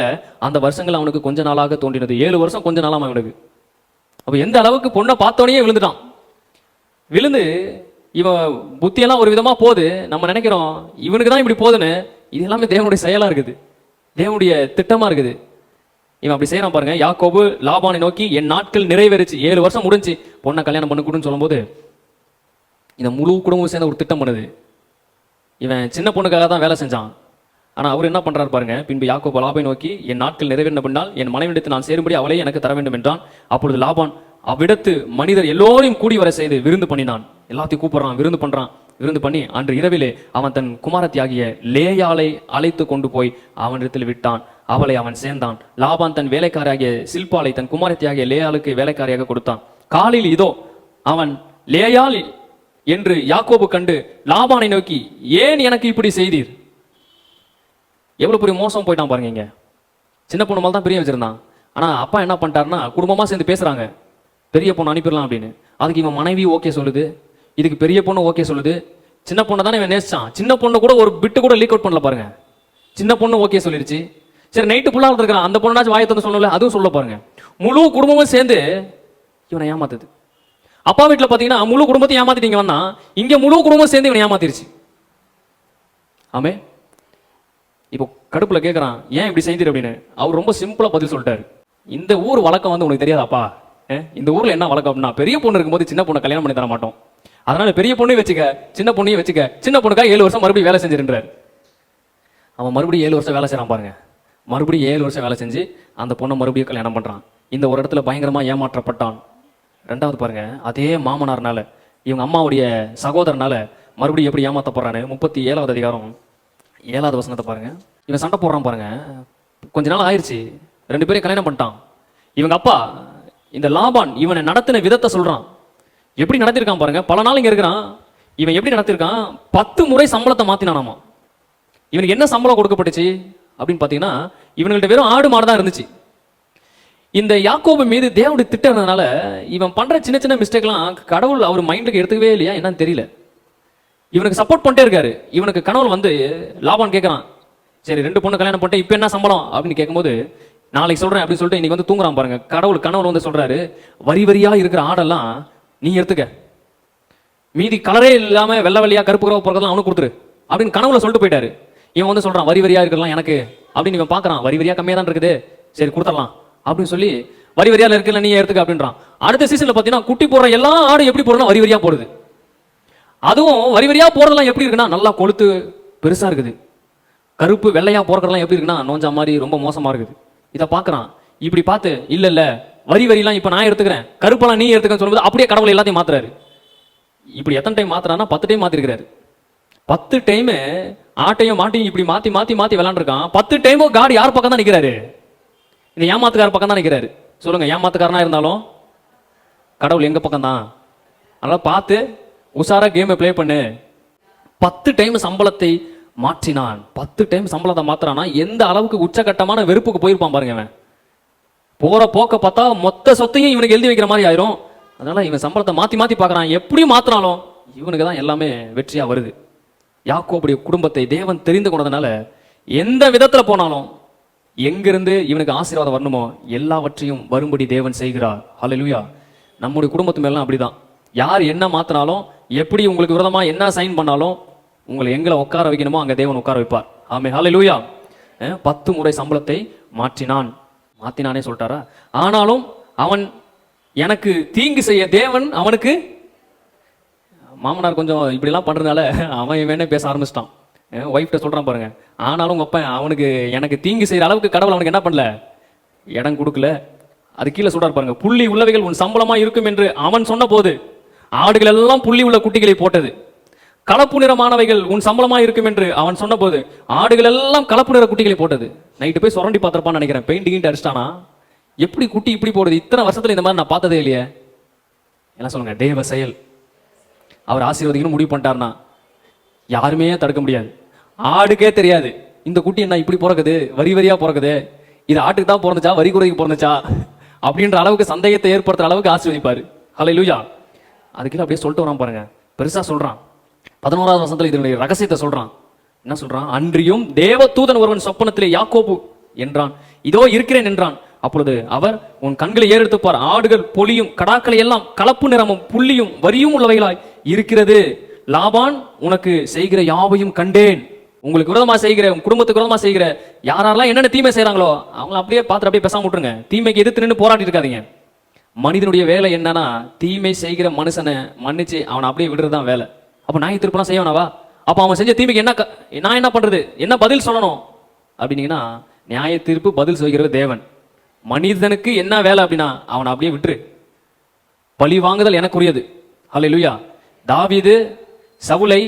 [SPEAKER 1] அந்த வருஷங்கள் அவனுக்கு கொஞ்ச நாளாக தோன்றினது. 7 வருஷம் கொஞ்ச நாளாம அவனுக்கு. அப்ப எந்த அளவுக்கு பொண்ணை பார்த்தோன்னே விழுந்துட்டான். விழுந்து இவன் புத்தியெல்லாம் ஒரு விதமா போகுது. நம்ம நினைக்கிறோம் இவனுக்கு தான் இப்படி போகுதுன்னு. இது எல்லாமே தேவனுடைய செயலா இருக்குது, தேவனுடைய திட்டமா இருக்குது. இவன் அப்படி செய்யறான் பாருங்க. யாக்கோபு லாபானை நோக்கி, என் நாட்கள் நிறைவேறிச்சு, 7 வருஷம் முடிஞ்சு, பொண்ணை கல்யாணம் பண்ண கூடுன்னு சொல்லும் போது இந்த முழு குடும்பம் சேர்ந்த ஒரு திட்டம் பண்ணுது. இவன் சின்ன பொண்ணுக்காக தான் வேலை செஞ்சான். ஆனா அவர் என்ன பண்றாரு பாருங்க. பின்பு யாக்கோபு லாபை நோக்கி, என் நாட்கள் நிறைவேறின பின்னால் என் மனைவிடத்து நான் சேரும்படி அவளை எனக்கு தர வேண்டும் என்றான். அப்பொழுது லாபான் அவ்விடத்து மனிதர் எல்லோரையும் கூடி வர செய்து விருந்து பண்ணினான். எல்லாத்தையும் கூப்பிடுறான், விருந்து பண்றான். விருந்து பண்ணி அன்று இரவிலே அவன் தன் குமாரத்தியாகிய லேயாளை அழைத்து கொண்டு போய் அவனிடத்தில் விட்டான். அவளை அவன் சேர்ந்தான். லாபான் தன் வேலைக்காரியாகிய சில்பாலை தன் குமாரத்தியாகிய லேயாளுக்கு வேலைக்காரியாக கொடுத்தான். காலையில் இதோ அவன் லேயாள் என்று யாக்கோபு கண்டு லாபானை நோக்கி, ஏன் எனக்கு இப்படி செய்தீர்? எவ்வளவு பெரிய மோசம் போயிட்டான் பாருங்க. இங்க சின்ன பொண்ணு மேல தான் பெரிய வச்சிருந்தான். ஆனா அப்பா என்ன பண்ணிட்டாருன்னா, குடும்பமா சேர்ந்து பேசுறாங்க, பெரிய பொண்ணு அனுப்பிடலாம் அப்படின்னு. அதுக்கு இவன் மனைவி ஓகே சொல்லுது, இதுக்கு பெரிய பொண்ணு ஓகே சொல்லுது. சின்ன பொண்ணை தானே இவன் நேசிச்சான். சின்ன பொண்ணு கூட ஒரு பிட்டு கூட லீக் அவுட் பண்ணல பாருங்க. சின்ன பொண்ணு ஓகே சொல்லிருச்சு. சரி, நைட்டு ஃபுல்லா இருக்கிறான், அந்த பொண்ணாச்சும் வாயத்தை சொல்லல, அதுவும் சொல்ல பாருங்க. முழு குடும்பமும் சேர்ந்து இவனை ஏமாத்துது. அப்பா வீட்டுல பாத்தீங்கன்னா முழு குடும்பத்தையும் ஏமாத்திட்டீங்க வந்தா, இங்க முழு குடும்பம் சேர்ந்து இவனை ஏமாத்திருச்சு. ஆமே. இப்போ கடுப்புல கேட்கறான், ஏன் இப்படி செய்தீர் அப்படின்னு. அவர் ரொம்ப சிம்பிளா பதில் சொல்லிட்டாரு. இந்த ஊர் வழக்கம் வந்து உனக்கு தெரியாதாப்பா? இந்த ஊர்ல என்ன வழக்கம் அப்படின்னா, பெரிய பொண்ணு இருக்கும்போது சின்ன பொண்ணை கல்யாணம் பண்ணி தர மாட்டோம். அதனால பெரிய பொண்ணையும் வச்சுக்க, சின்ன பொண்ணையும் வச்சுக்க. சின்ன பொண்ணுக்காக 7 வருஷம் மறுபடியும் வேலை செஞ்சிருந்தார். அவன் மறுபடியும் 7 வருஷம் வேலை செய்யறான் பாருங்க. மறுபடியும் 7 வருஷம் வேலை செஞ்சு அந்த பொண்ணை மறுபடியும் கல்யாணம் பண்றான். இந்த ஒரு இடத்துல பயங்கரமா ஏமாற்றப்பட்டான். ரெண்டாவது பாருங்க, அதே மாமனார்னால, இவங்க அம்மாவுடைய சகோதரனால மறுபடியும் எப்படி ஏமாற்றப்படுறான்னு 37வது அதிகாரம் 7வது வசனத்தை பாருங்க. இவன் சண்டை போடுறான் பாருங்க. கொஞ்ச நாள் ஆயிடுச்சு, 2 பேரையும் கல்யாணம் பண்ணிட்டான். இவங்க அப்பா இந்த லாபான் இவனை நடத்தின விதத்தை சொல்றான். எப்படி நடத்திருக்கான் பாருங்க. பல நாள் இங்க இருக்கிறான். இவன் எப்படி நடத்திருக்கான்? 10 முறை சம்பளத்தை மாத்தினானாமா. இவனுக்கு என்ன சம்பளம் கொடுக்கப்பட்டுச்சு அப்படின்னு பாத்தீங்கன்னா, இவங்கள்ட்ட வெறும் ஆடு மாடு தான் இருந்துச்சு. இந்த யாக்கோபு மீது தேவனுடைய திட்டம் இருந்ததுனால இவன் பண்ற சின்ன சின்ன மிஸ்டேக்லாம் கடவுள் அவர் மைண்டுக்கு எடுத்துக்கவே இல்லையா என்னன்னு தெரியல. இவனுக்கு சப்போர்ட் பண்ணிட்டே இருக்காரு. இவனுக்கு கனவுல வந்து லாபான் கேட்கறான், சரி 2 பொண்ணு கல்யாணம் பண்ணிட்டு இப்ப என்ன சம்பளம் அப்படின்னு கேட்கும்போது, நாளைக்கு சொல்றேன் அப்படின்னு சொல்லிட்டு இன்னைக்கு வந்து தூங்குறான் பாருங்க. கடவுள் கனவுல வந்து சொல்றாரு, வரி வரியா இருக்கிற ஆடெல்லாம் நீ எடுத்துக்க, மீதி கலரே இல்லாம வெள்ளை வெள்ளையா கருப்பு கருவா போறதெல்லாம் அவனுக்கு கொடுத்துரு அப்படின்னு கனவுல சொல்லிட்டு போயிட்டாரு. இவன் வந்து சொல்றான், வரி வரியா இருக்கலாம் எனக்கு அப்படின்னு. இவன் பாக்குறான், வரி வரியா கம்மியா தான் இருக்குது, சரி கொடுத்துடலாம் அப்படின்னு சொல்லி வரி வரியா இருக்கல நீ எடுத்துக்க அப்படின்றான். அடுத்த சீசன்ல பாத்தீங்கன்னா குட்டி போடுற எல்லா ஆடும் எப்படி போடுறா வரி வரியா போடுது. அதுவும் வரி வரியா போறதெல்லாம் எப்படி இருக்குன்னா நல்லா கொளுத்து பெருசா இருக்குது. கருப்பு வெள்ளையா போறதெல்லாம் எப்படி இருக்குன்னா நோஞ்சா மாதிரி ரொம்ப மோசமா இருக்குது. இதை பார்க்கறான். இப்படி பார்த்து இல்ல வரி வரிலாம் இப்ப நான் எடுத்துக்கிறேன், கருப்பெல்லாம் நீ எடுத்துக்கன்னு சொல்லும்போது அப்படியே கடவுள் எல்லாத்தையும் மாத்துறாரு. இப்படி எத்தனை டைம் மாத்துறான்னா 10 டைம் மாத்திருக்கிறாரு. 10 டைம் ஆட்டையும் மாட்டையும் இப்படி மாத்தி மாத்தி மாத்தி விளாண்டுருக்கான். 10 டைமும் காட் யார் பக்கம் தான் நிக்கிறாரு? இந்த ஏமாத்துக்கார பக்கம் தான் நிக்கிறாரு. சொல்லுங்க, ஏமாத்துக்காரனா இருந்தாலும் கடவுள் எங்க பக்கம் தான். அதனால பார்த்து உஷாரா கேமை பிளே பண்ணு. 10 டைம் சம்பளத்தை மாற்றினான். 10 டைம் சம்பளத்தை மாத்துறானா எந்த அளவுக்கு உச்சகட்டமான வெறுப்புக்கு போயிருப்பான் பாருங்க. அவன் போற போக்க பார்த்தா மொத்த சொத்தையும் இவனுக்கு எழுதி வைக்கிற மாதிரி ஆயிரும். அதனால இவன் சம்பளத்தை மாத்தி மாத்தி பார்க்கறான். எப்படி மாத்தினாலும் இவனுக்கு தான் எல்லாமே வெற்றியா வருது. யாக்கோபுடைய குடும்பத்தை தேவன் தெரிந்து கொண்டதுனால எந்த விதத்துல போனாலும் எங்கிருந்து இவனுக்கு ஆசீர்வாதம் வரணுமோ எல்லாவற்றையும் வரும்படி தேவன் செய்கிறார். ஹல்லேலூயா. நம்முடைய குடும்பத்து மேலாம் அப்படிதான். யார் என்ன மாத்தினாலும், எப்படி உங்களுக்கு விரோதமா என்ன சைன் பண்ணாலும், உங்களை எங்களை உட்கார வைக்கணுமோ அங்க தேவன் உட்கார வைப்பார். ஆமென், ஹல்லேலூயா. 10 முறை சம்பளத்தை மாத்தினானே சொல்லிட்டாரா? ஆனாலும் அவன் எனக்கு தீங்கு செய்ய தேவன் அவனுக்கு, மாமனார் கொஞ்சம் இப்படிலாம் பண்றதுனால அவன் வேணே பேச ஆரம்பிச்சிட்டான். ஒய்ஃப்ட சொல்றான் பாருங்க, ஆனாலும் உங்க அப்பா அவனுக்கு எனக்கு தீங்கு செய்யற அளவுக்கு கடவுள் அவனுக்கு என்ன பண்ணல, இடம் கொடுக்கல. அது கீழே சொல்றாரு பாருங்க, புள்ளி உள்ளவைகள் உன் சம்பளமா இருக்கும் என்று அவன் சொன்ன போது ஆடுகள் எல்லாம் புள்ளி உள்ள குட்டிகளை போட்டது. கலப்பு நிறமானவைகள் உன் சம்பளமா இருக்கும் என்று அவன் சொன்ன போது ஆடுகள் எல்லாம் கலப்பு நிற குட்டிகளை போட்டது. நைட்டு போய் சுரண்டி பார்த்திருப்பான்னு நினைக்கிறேன். பெயிண்டிங் அடிச்சிட்டானா, எப்படி குட்டி இப்படி போடுது, இத்தனை வருஷத்துல இந்த மாதிரி நான் பார்த்ததே இல்லையே. என்ன சொல்லுங்க, தேவ செயல். அவர் ஆசீர்வதிக்கணும் முடிவு பண்ணிட்டாருன்னா யாருமே தடுக்க முடியாது. ஆடுக்கே தெரியாது இந்த குட்டி என்ன இப்படி பிறக்குது, வரி வரியா பிறக்குது, இது ஆட்டுக்கு தான் பிறந்துச்சா வரி குறைக்கு பிறந்துச்சா அப்படின்ற அளவுக்கு சந்தேகத்தை ஏற்படுத்துற அளவுக்கு ஆசீர்வதிப்பாரு. ஹல்லேலூயா. அதுக்கு அப்படியே சொல்லிட்டு வரான் பாருங்க, பெருசா சொல்றான். 11வது வசனத்துல இதனுடைய ரகசியத்தை சொல்றான். என்ன சொல்றான்? அன்றியும் தேவதூதன் ஒருவன் சொப்பனத்திலே யாக்கோபு என்றான், இதோ இருக்கிறேன் என்றான். அப்பொழுது அவர், உன் கண்களை ஏறெடுத்துப்பார், ஆடுகள் பொலியும் கடாக்களை எல்லாம் கலப்பு நிறமும் புள்ளியும் வரியும் உள்ளவைகளாய் இருக்கிறது. லாபான் உனக்கு செய்கிற யாவையும் கண்டேன். உங்களுக்கு விரோதமா செய்கிற, உங்க குடும்பத்துக்கு விரோதமா செய்கிற யாரெல்லாம் என்னென்ன தீமை செய்யறாங்களோ அவங்கள அப்படியே பார்த்து அப்படியே பேசாம விட்டுருங்க. தீமைக்கு எதிர்த்து நின்று போராடி இருக்காதீங்க. மனிதனுடைய வேலை என்னன்னா தீமை செய்கிற மனுஷனை மன்னிச்சு அவனை அப்படியே விடுறதுதான் வேலை. அப்ப நான் திருப்பலாம் செய்யணவா? அப்ப அவன் செஞ்ச தீமைக்கு என்ன நான் என்ன பண்றது, என்ன பதில் சொல்லணும் அப்படின்னீங்கன்னா, நியாய தீர்ப்பு பதில் சொல்கிறது தேவன். மனிதனுக்கு என்ன வேலை அப்படின்னா அவனை அப்படியே விட்டுரு. பழி வாங்குதல் எனக்குரியது. ஹல்லேலூயா. தாவீது சவுலை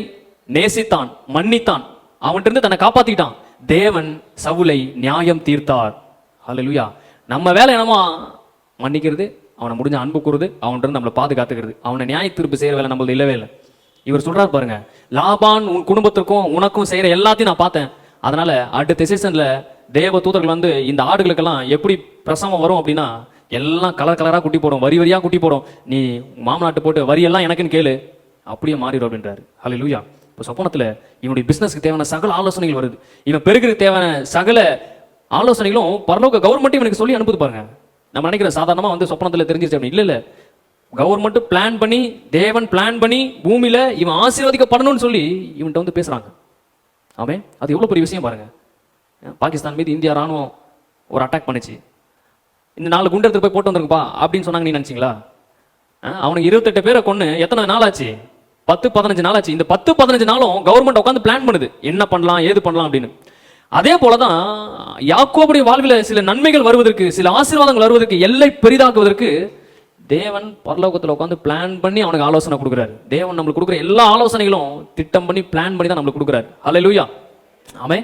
[SPEAKER 1] நேசித்தான், மன்னித்தான், அவன்கிட்ட இருந்து தன்னை காப்பாத்திட்டான். தேவன் சவுலை நியாயம் தீர்த்தார். ஹல்லேலூயா. நம்ம வேலை என்னமா மன்னிக்கிறது, அவனை முடிஞ்ச அன்பு கூறுது, அவன்கிட்ட இருந்து நம்மளை பாதுகாத்துக்கிறது. அவனை நியாய தீர்ப்பு செய்யற வேலை நம்மளது இல்லவே இல்லை. இவர் சொல்றாரு பாருங்க, லாபான் உன் குடும்பத்திற்கும் உனக்கும் செய்யற எல்லாத்தையும் நான் பார்த்தேன். அதனால அடுத்த சீசன்ல தேவ தூதர்கள் வந்து இந்த ஆடுகளுக்கெல்லாம் எப்படி பிரசவம் வரும் அப்படின்னா எல்லாம் கலர் கலரா குட்டி போடும், வரி வரியா குட்டி போடும். நீ மாமனாட்டு போட்டு வரி எல்லாம் எனக்குன்னு கேளு, அப்படியே மாறிடும் அப்படின்றாரு. ஹல்லேலூயா. இப்போ சொப்பனத்துல இவனுடைய பிசினஸ்க்கு தேவையான சகல ஆலோசனைகள் வருது. இவன் பெருகிறதுக்கு தேவையான சகல ஆலோசனைகளும் பரலோக கவர்மெண்ட் இவனுக்கு சொல்லி அனுப்புது பாருங்க. நம்ம நினைக்கிற சாதாரணமா வந்து சொப்பனத்துல தெரிஞ்சிருச்சு அப்படின்னு இல்ல. கவர்மெண்ட் பிளான் பண்ணி, தேவன் பிளான் பண்ணி பூமியில இவன் ஆசீர்வதிக்கப்படணும்னு சொல்லி இவன்கிட்ட வந்து பேசுறாங்க. ஆமென். அது எவ்வளவு பெரிய விஷயம் பாருங்க. பாகிஸ்தான் மீது இந்தியா ராணுவம் ஒரு அட்டாக் பண்ணுச்சு. இந்த 4 குண்டு எடுத்து போய் போட்டு வந்திருக்குப்பா அப்படின்னு சொன்னாங்க. நீ நினைச்சீங்களா? அவனுக்கு 28 பேரை கொண்டு எத்தனை நாள் ஆச்சு? 10-15 நாள் ஆச்சு. இந்த 10-15 நாளும் கவர்மெண்ட் உட்காந்து பிளான் பண்ணுது, என்ன பண்ணலாம் ஏது பண்ணலாம் அப்படின்னு. அதே போலதான் யாக்கோபுடைய வாழ்வில் சில நன்மைகள் வருவதற்கு, சில ஆசீர்வாதங்கள் வருவதற்கு, எல்லை பெரிதாக்குவதற்கு தேவன் பரலோகத்தில் உட்காந்து பிளான் பண்ணி அவனுக்கு ஆலோசனை கொடுக்குறாரு. தேவன் நம்மளுக்கு கொடுக்குற எல்லா ஆலோசனைகளும் திட்டம் பண்ணி பிளான் பண்ணி தான் நம்மளுக்கு கொடுக்குறாரு. ஹல்லேலூயா. ஆமென்.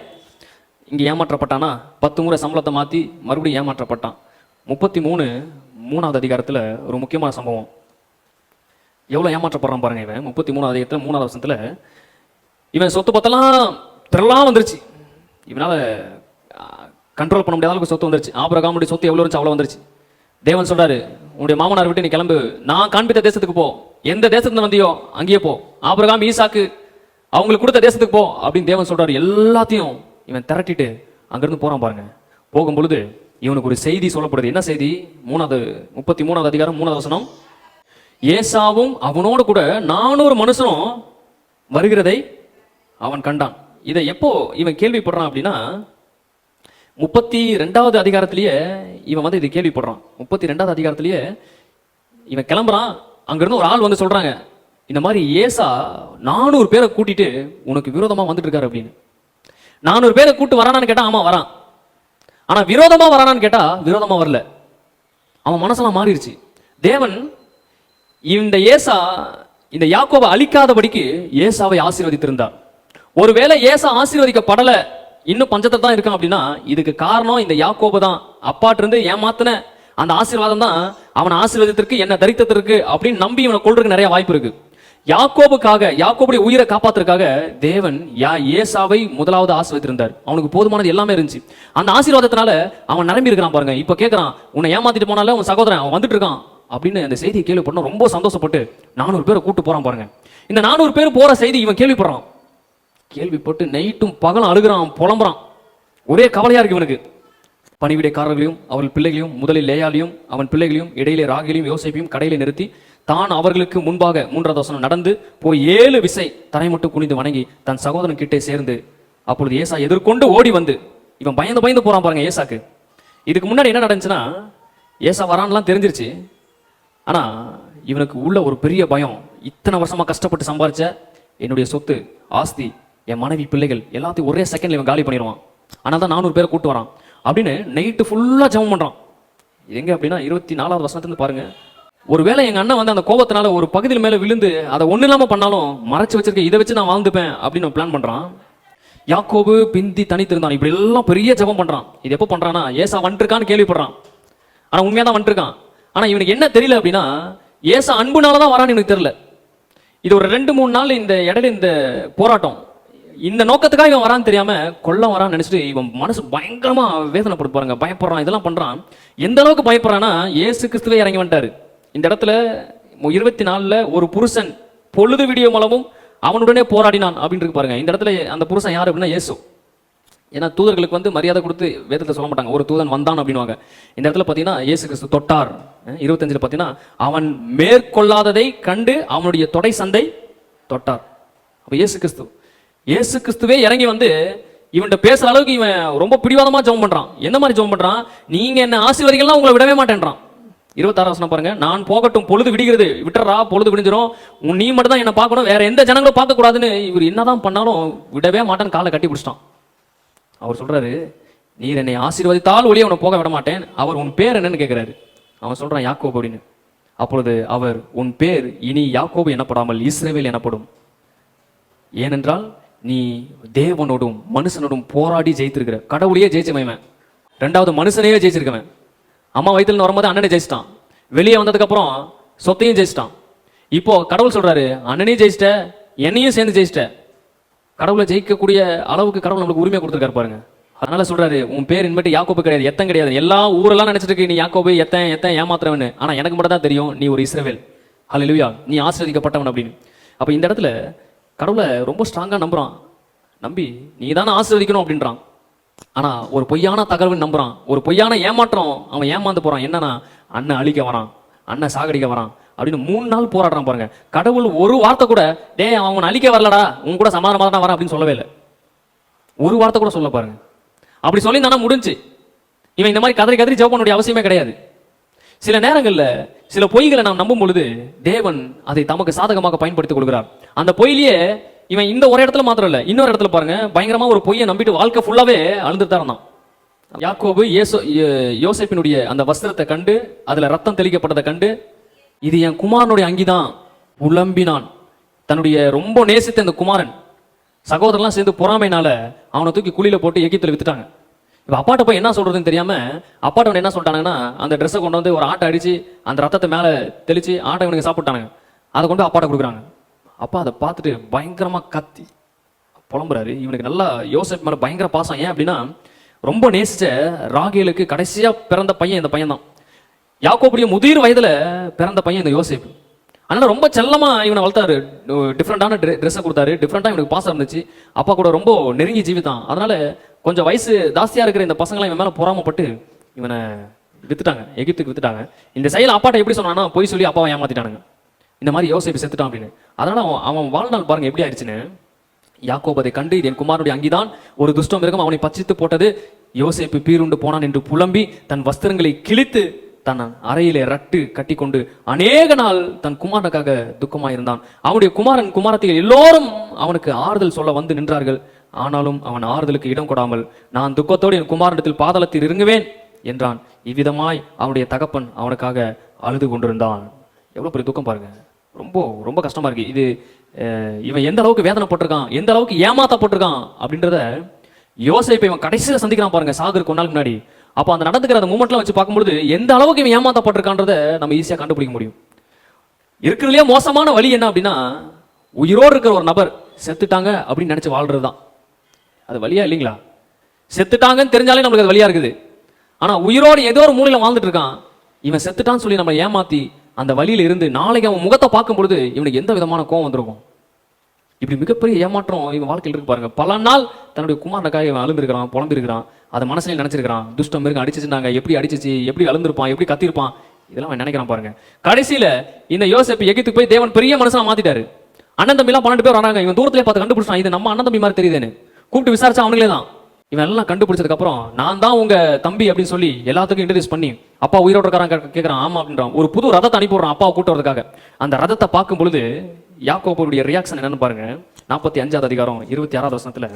[SPEAKER 1] இங்க ஏமாற்றப்பட்டானா 10 முறை சம்பளத்தை மாத்தி மறுபடியும் ஏமாற்றப்பட்டான். 33வது அதிகாரத்துல ஒரு முக்கியமான சம்பவம். எவ்வளவு ஏமாற்றப்படுறான் பாருங்க இவன். 33வது அதிகாரத்துல 3வது வசனத்துல இவன் சொத்து பத்தெல்லாம் திரளாம் வந்துருச்சு. இவனால கண்ட்ரோல் பண்ண முடியாத அளவுக்கு சொத்து வந்துருச்சு. ஆபிரகாமுடைய சொத்து எவ்வளவு இருந்துச்சு அவ்வளவு வந்துருச்சு. தேவன் சொல்றாரு, உன்னுடைய மாமனார் விட்டு நீ கிளம்பு, நான் காண்பித்த தேசத்துக்கு போ, எந்த தேசத்துல வந்தியோ அங்கேயே போ, ஆபிரகாம் ஈசாக்கு அவங்களுக்கு கொடுத்த தேசத்துக்கு போ அப்படின்னு தேவன் சொல்றாரு. எல்லாத்தையும் இவன் திரட்டிட்டு அங்கிருந்து போறான் பாருங்க. போகும் பொழுது இவனுக்கு ஒரு செய்தி சொல்லப்படுது. என்ன செய்தி? 33வது அதிகாரம் 3வது வசனம். ஏசாவும் அவனோடு கூட 400 மனுஷனும் வருகிறதை அவன் கண்டான். இதை எப்போ இவன் கேள்விப்படுறான் அப்படின்னா 32வது அதிகாரத்திலேயே இவன் வந்து இதை கேள்விப்படுறான். 32வது அதிகாரத்திலேயே இவன் கிளம்புறான். அங்கிருந்து ஒரு ஆள் வந்து சொல்றாங்க, இந்த மாதிரி ஏசா 400 பேரை கூட்டிட்டு உனக்கு விரோதமா வந்துட்டு இருக்காரு அப்படின்னு. 400 பேரை கூட்டு வரானான்னு கேட்டா ஆமா வரான். ஆனா விரோதமா வரானான்னு கேட்டா விரோதமா வரல. அவன் மனசெல்லாம் மாறிடுச்சு. தேவன் இந்த இந்த யாக்கோபை அழிக்காதபடிக்கு ஏசாவை ஆசீர்வதித்திருந்தார். ஒருவேளை ஏசா ஆசீர்வதிக்கப்படல, இன்னும் பஞ்சத்தை தான் இருக்கான் அப்படின்னா இதுக்கு காரணம் இந்த யாக்கோபு தான். அப்பாட்டு இருந்து ஏமாத்தின அந்த ஆசீர்வாதம் தான் அவனை ஆசீர்வாதத்திற்கு என்ன தரித்திற்கு அப்படின்னு நம்பி இவனை கொள்றதுக்கு நிறைய வாய்ப்பு இருக்கு. யாக்கோபுடைய உயிரை காப்பாத்துறதுக்காக தேவன் ஏசாவை முதலாவது ஆசீர்வதித்திருந்தார். அவனுக்கு போதுமானது எல்லாமே இருந்துச்சு. அந்த ஆசீர்வாதத்தினால அவன் நிரம்பி இருக்கிறான் பாருங்க. இப்ப கேட்கறான், உன்னை ஏமாத்திட்டு போனால உன் சகோதரன் அவன் வந்துட்டு இருக்கான் அப்படின்னு அந்த செய்தியை கேள்விப்பட்ட ரொம்ப சந்தோஷப்பட்டு 400 பேரை கூட்டு போறான் பாருங்க. இந்த 400 பேர் போற செய்தி இவன் கேள்விப்படுறான். கேள்விப்பட்டு நைட்டும் பகலும் அழுகிறான், புலம்புறான். ஒரே கவலையா இருக்கு இவனுக்கு. பணிவிடைக்காரர்களையும் அவர்கள் பிள்ளைகளையும், முதலில் லேயாலையும் அவன் பிள்ளைகளையும், இடையிலே ராகிலையும் யோசேப்பையும் கடையில நிறுத்தி தான் அவர்களுக்கு முன்பாக 3வது வசனம் நடந்து போய் 7 விசை தரை மட்டும் குனிந்து வணங்கி தன் சகோதரன் கிட்டே சேர்ந்து அப்பொழுது ஏசா எதிர்கொண்டு ஓடி வந்து, இவன் பயந்து போறான் பாருங்க ஏசாக்கு. இதுக்கு முன்னாடி என்ன நடந்துச்சுன்னா, ஏசா வரான்லாம் தெரிஞ்சிருச்சு. ஆனா இவனுக்கு உள்ள ஒரு பெரிய பயம். இத்தனை வருஷமா கஷ்டப்பட்டு சம்பாரிச்ச என்னுடைய சொத்து, ஆஸ்தி, என் மனைவி, பிள்ளைகள் எல்லாத்தையும் ஒரே செகண்ட்ல இவன் காலி பண்ணிடுவான். ஆனால் தான் 400 பேரை கூட்டு வரான் அப்படின்னு நைட்டு ஃபுல்லா ஜெபம் பண்றான். எங்க அப்படின்னா 24வது வசனத்துல பாருங்க. ஒருவேளை எங்க அண்ணன் வந்து அந்த கோபத்தினால ஒரு பகுதியில் மேல விழுந்து அதை ஒண்ணு இல்லாம பண்ணாலும் மறைச்சு வச்சிருக்க, இதை வச்சு நான் வாழ்ந்துப்பேன் அப்படின்னு பிளான் பண்றான். யாக்கோபு பிந்தி தனித்திருந்தான். இப்படி எல்லாம் பெரிய ஜெபம் பண்றான். இது எப்போ பண்றான்னா, ஏசா வந்துருக்கான்னு கேள்விப்படுறான். ஆனா உண்மையா தான் வந்துருக்கான். ஆனா இவனுக்கு என்ன தெரியல அப்படின்னா, ஏசா அன்புனாலதான் வரான்னு எனக்கு தெரியல. இது ஒரு 2-3 நாள் இந்த இடையில இந்த போராட்டம், இந்த நோக்கத்துக்காக இவன் வரான்னு தெரியாம கொல்ல வரான்னு நினைச்சிட்டு இவன் மனசு பயங்கரமா வேதனைப்பட்டு பாருங்க, பயப்படுறான், இதெல்லாம் பண்றான். எந்த அளவுக்கு பயப்படுறான்னா, இயேசு கிறிஸ்துவே இறங்கி வந்துட்டாரு இந்த இடத்துல. 24ல ஒரு புருஷன் பொழுது விடிய மூலமும் அவனுடனே போராடினான் அப்படின்னு இருக்கு பாருங்க. இந்த இடத்துல அந்த புருஷன் யாரு அப்படின்னா இயேசு. ஏன்னா தூதர்களுக்கு வந்து மரியாதை கொடுத்து வேதத்தை சொல்ல மாட்டாங்க, ஒரு தூதன் வந்தான் அப்படின்வாங்க. இந்த இடத்துல பாத்தீங்கன்னா இயேசு கிறிஸ்து தொட்டார். 25ல பாத்தீங்கன்னா அவன் மேற்கொள்ளாததை கண்டு அவனுடைய தொடை சந்தை தொட்டார். அப்ப இயேசு கிறிஸ்துவே இறங்கி வந்து இவன்கிட்ட பேசுற அளவுக்கு இவன் ரொம்ப பிடிவாதமா ஜெபம் பண்றான். என்ன மாதிரி ஜெபம் பண்றான்? நீங்க என்ன ஆசீர்வதிக்கலாம், உங்களை விடவே மாட்டேன்றான். 26 வசனம் பாருங்க. நான் போகட்டும், பொழுது விடுகிறது, விட்டுறா, பொழுது விடிஞ்சிரும், நீ மட்டும் தான் என்ன பார்க்கணும், வேற எந்த ஜனங்களும் பார்க்க கூடாதுன்னு இவர் என்னதான் பண்ணாலும் விடவே மாட்டேன்னு காலை கட்டி பிடிச்சிட்டான். அவர் சொல்றாரு, நீர் என்னை ஆசீர்வதித்தால் ஒளிய உன்னை போக விட மாட்டேன். அவர் உன் பேர் என்னன்னு கேட்கிறாரு. அவன் சொல்றான் யாக்கோபு அப்படின்னு. அப்பொழுது அவர், உன் பேர் இனி யாக்கோபு எனப்படாமல் இஸ்ரவேல் எனப்படும், ஏனென்றால் நீ தேவனோடும் மனுஷனோடும் போராடி ஜெயித்திருக்கிற. கடவுளையே ஜெயிச்சவன், 2வது மனுஷனையே ஜெயிச்சிருக்கவன். அம்மா வயிற்றுல வரும்போது அண்ணனை ஜெயிச்சிட்டான், வெளியே வந்ததுக்கு அப்புறம் சொத்தையும் ஜெயிச்சிட்டான். இப்போ கடவுள் சொல்றாரு, அண்ணனையும் ஜெயிச்சிட்ட, என்னையும் சேர்ந்து ஜெயிச்சிட்ட. கடவுளை ஜெயிக்கக்கூடிய அளவுக்கு கடவுள் நம்மளுக்கு உரிமை கொடுத்துருக்காரு பாருங்க. அதனால சொல்றாரு, உன் பேர் இனிமேட்டு யாக்கோபு கிடையாது, எத்தன் கிடையாது. எல்லா ஊரெல்லாம் நினைச்சிட்டு இருக்கு நீ யாக்கோபு, எத்தன் ஏமாத்துறவன்னு. ஆனா எனக்கு மட்டும் தான் தெரியும் நீ ஒரு இஸ்ரவேல், ஹல்லேலூயா, நீ ஆசீர்வதிக்கப்பட்டவன் அப்படின்னு. அப்ப இந்த இடத்துல கடவுளை ரொம்ப ஸ்ட்ராங்கா நம்புறான். நம்பி நீ தானே ஆசீர்வதிக்கணும் அப்படின்றான். ஆனா ஒரு பொய்யான தகவல் நம்புறான், ஒரு பொய்யான ஏமாற்றம் அவன் ஏமாந்து போறான். என்னன்னா, அண்ணன் அழிக்க வரான், அண்ணன் சாகடிக்க வரான் அப்படின்னு 3 நாள் போராடுறான் பாருங்க. கடவுள் ஒரு வார்த்தை கூட, டே அவன் அழிக்க வரலடா, உன் கூட சமாதானமா தான் வரான் அப்படின்னு சொல்லவே இல்லை. ஒரு வார்த்தை கூட சொல்ல பாருங்க. அப்படி சொல்லி தானே முடிஞ்சு. இவன் இந்த மாதிரி கதறி ஜெபம் பண்ண அவசியமே கிடையாது. சில நேரங்கள்ல சில பொய்களை நாம் நம்பும் பொழுது தேவன் அதை தமக்கு சாதகமாக பயன்படுத்திக் கொள்கிறார். அந்த பொய்யிலேயே இவன் இந்த ஒரு இடத்துல மாத்திரம் இல்ல, இன்னொரு இடத்துல பாருங்க, பயங்கரமா ஒரு பொய்யை நம்பிட்டு வாழ்க்கை ஃபுல்லாவே அழுந்துட்டு தான் இருந்தான். யாக்கோபு யோசேப்பினுடைய அந்த வஸ்திரத்தை கண்டு, அதுல ரத்தம் தெளிக்கப்பட்டதை கண்டு, இது என் குமாரனுடைய அங்கிதான் புலம்பினான். தன்னுடைய ரொம்ப நேசித்த இந்த குமாரன் சகோதரர்லாம் சேர்ந்து பொறாமைனால அவனை தூக்கி குழியில போட்டு எகிப்துல வித்துட்டாங்க. இப்ப அப்பாட்ட போய் என்ன சொல்றதுன்னு தெரியாம அப்பாட்ட என்ன சொல்லிட்டாங்கன்னா, அந்த ட்ரெஸ்ஸை கொண்டு வந்து ஒரு ஆட்டை அடிச்சு அந்த ரத்தத்தை மேல தெளிச்சு ஆட்டை இவனுக்கு சாப்பிட்டானுங்க. அதை கொண்டு அப்பாட்ட கொடுக்குறாங்க. அப்பா அதை பார்த்துட்டு பயங்கரமா கத்தி புலம்புறாரு. இவனுக்கு நல்லா யோசேப் மேல பயங்கர பாசம். ஏன் அப்படின்னா, ரொம்ப நேசிச்ச ராகேலுக்கு கடைசியா பிறந்த பையன் இந்த பையன் தான். யாக்கோபுடைய முதிர் வயதுல பிறந்த பையன் இந்த யோசேப். அதனால ரொம்ப செல்லமா இவனை வளர்த்தாரு. டிஃப்ரெண்டான ட்ரெஸ்ஸை கொடுத்தாரு, டிஃப்ரெண்டா இவனுக்கு பாசம் இருந்துச்சு. அப்பா கூட ரொம்ப நெருங்கி ஜீவித்தான். அதனால கொஞ்சம் வயசு ஜாஸ்தியா இருக்கிற இந்த பசங்களாம் இவன் மேல பொறாமப்பட்டு இவனை வித்துட்டாங்க, எகிப்துக்கு வித்துட்டாங்க. இந்த செயல் அப்பாட்ட எப்படி சொன்னான்னா, போய் சொல்லி அப்பாவை ஏமாத்திட்டானுங்க, இந்த மாதிரி யோசேப்பு செத்துட்டான் அப்படின்னு. அதனால அவன் வாழ்நாள் பாருங்க எப்படி ஆயிடுச்சுன்னு. யாக்கோபு அதை கண்டு, இது என் குமாரனுடைய அங்கிதான், ஒரு துஷ்டம் மிருகம் அவனை பச்சித்து போட்டது, யோசேப்பு பீருண்டு போனான் என்று புலம்பி தன் வஸ்திரங்களை கிழித்து தன் அறையிலே ரட்டு கட்டி கொண்டு அநேக நாள் தன் குமாரனுக்காக துக்கமாயிருந்தான். அவனுடைய குமாரத்திகள் எல்லோரும் அவனுக்கு ஆறுதல் சொல்ல வந்து நின்றார்கள். ஆனாலும் அவன் ஆறுதலுக்கு இடம் கொடாமல், நான் துக்கத்தோடு என் குமாரனிடத்தில் பாதாளத்தில் இறங்குவேன் என்றான். இவ்விதமாய் அவனுடைய தகப்பன் அவனுக்காக அழுது கொண்டிருந்தான். எவ்வளவு பெரிய துக்கம் பாருங்க. ரொம்ப ரொம்ப கஷ்டமா இருக்கு இது. இவன் எந்த அளவுக்கு வேதனைப்பட்டிருக்கான், எந்த அளவுக்கு ஏமாத்தப்பட்டிருக்கான் அப்படின்றத யோசேப்பை இவன் கடைசியில சந்திக்கிறான் பாருங்க, சாகுறதுக்கு ஒரு நாளுக்கு முன்னாடி. அப்போ அந்த நடந்துக்கிற அந்த மூமெண்ட்லாம் வச்சு பார்க்கும்போது எந்த அளவுக்கு இவன் ஏமாத்தப்பட்டிருக்கான்றத நம்ம ஈஸியா கண்டுபிடிக்க முடியும். இருக்கிறதுலயே மோசமான வழி என்ன அப்படின்னா, உயிரோடு இருக்கிற ஒரு நபர் செத்துட்டாங்க அப்படின்னு நினைச்சு வாழ்றதுதான். அது வழியா இல்லைங்களா? செத்துட்டாங்கன்னு தெரிஞ்சாலே நம்மளுக்கு அது வழியா இருக்குது. ஆனா உயிரோடு ஏதோ ஒரு மூலையில வாழ்ந்துட்டு இருக்கான், இவன் செத்துட்டான்னு சொல்லி நம்ம ஏமாத்தி அந்த வழியில இருந்து நாளைக்கு அவன் முகத்தை பார்க்கும் பொழுது இவனுக்கு எந்த விதமான கோவம் வந்திருக்கும். இப்படி மிகப்பெரிய ஏமாற்றம் இவன் வாழ்க்கையில் இருக்கு பாருங்க. பல நாள் தன்னுடைய குமாரனுக்காக இவன் அழுந்திருக்கிறான், புலம்பிருக்கிறான், அதை மனசுல நினைச்சிருக்கிறான். துஷ்டம் இருக்கு, அடிச்சிருந்தாங்க, எப்படி அடிச்சிச்சு, எப்படி அழுந்திருப்பான், எப்படி கத்திருப்பான், இதெல்லாம் அவன் நினைக்கிறான் பாருங்க. கடைசியில இந்த யோசேப்பு எகிப்துக்கு போய் தேவன் பெரிய மனுஷனா மாத்திட்டாரு. அண்ணன் தம்பி எல்லாம் 12 பேர் வராங்க. இவன் தூரத்திலே பார்த்து கண்டுபிடிச்சான், இது நம்ம அண்ணன் தம்பி மாதிரி தெரியுதுன்னு. கூப்பிட்டு விசாரிச்சா அவங்களே தான். இவன் எல்லாம் கண்டுபிடிச்சதுக்கு அப்புறம், நான் தான் உங்க தம்பி அப்படின்னு சொல்லி எல்லாத்துக்கும் இன்ட்ரடியூஸ் பண்ணி, அப்பா உயிரோட இருக்காராங்க கேட்கறான். ஆமா அப்படின்றான். ஒரு புது ரதத்தை அனுப்பி விடுறான் அப்பாவை கூட்டு வரதுக்காக. அந்த ரதத்தை பார்க்கும் பொழுது யாக்கோபுடைய ரியாக்ஷன் என்னன்னு பாருங்க. 45வது அதிகாரம் 26வது வசனத்துல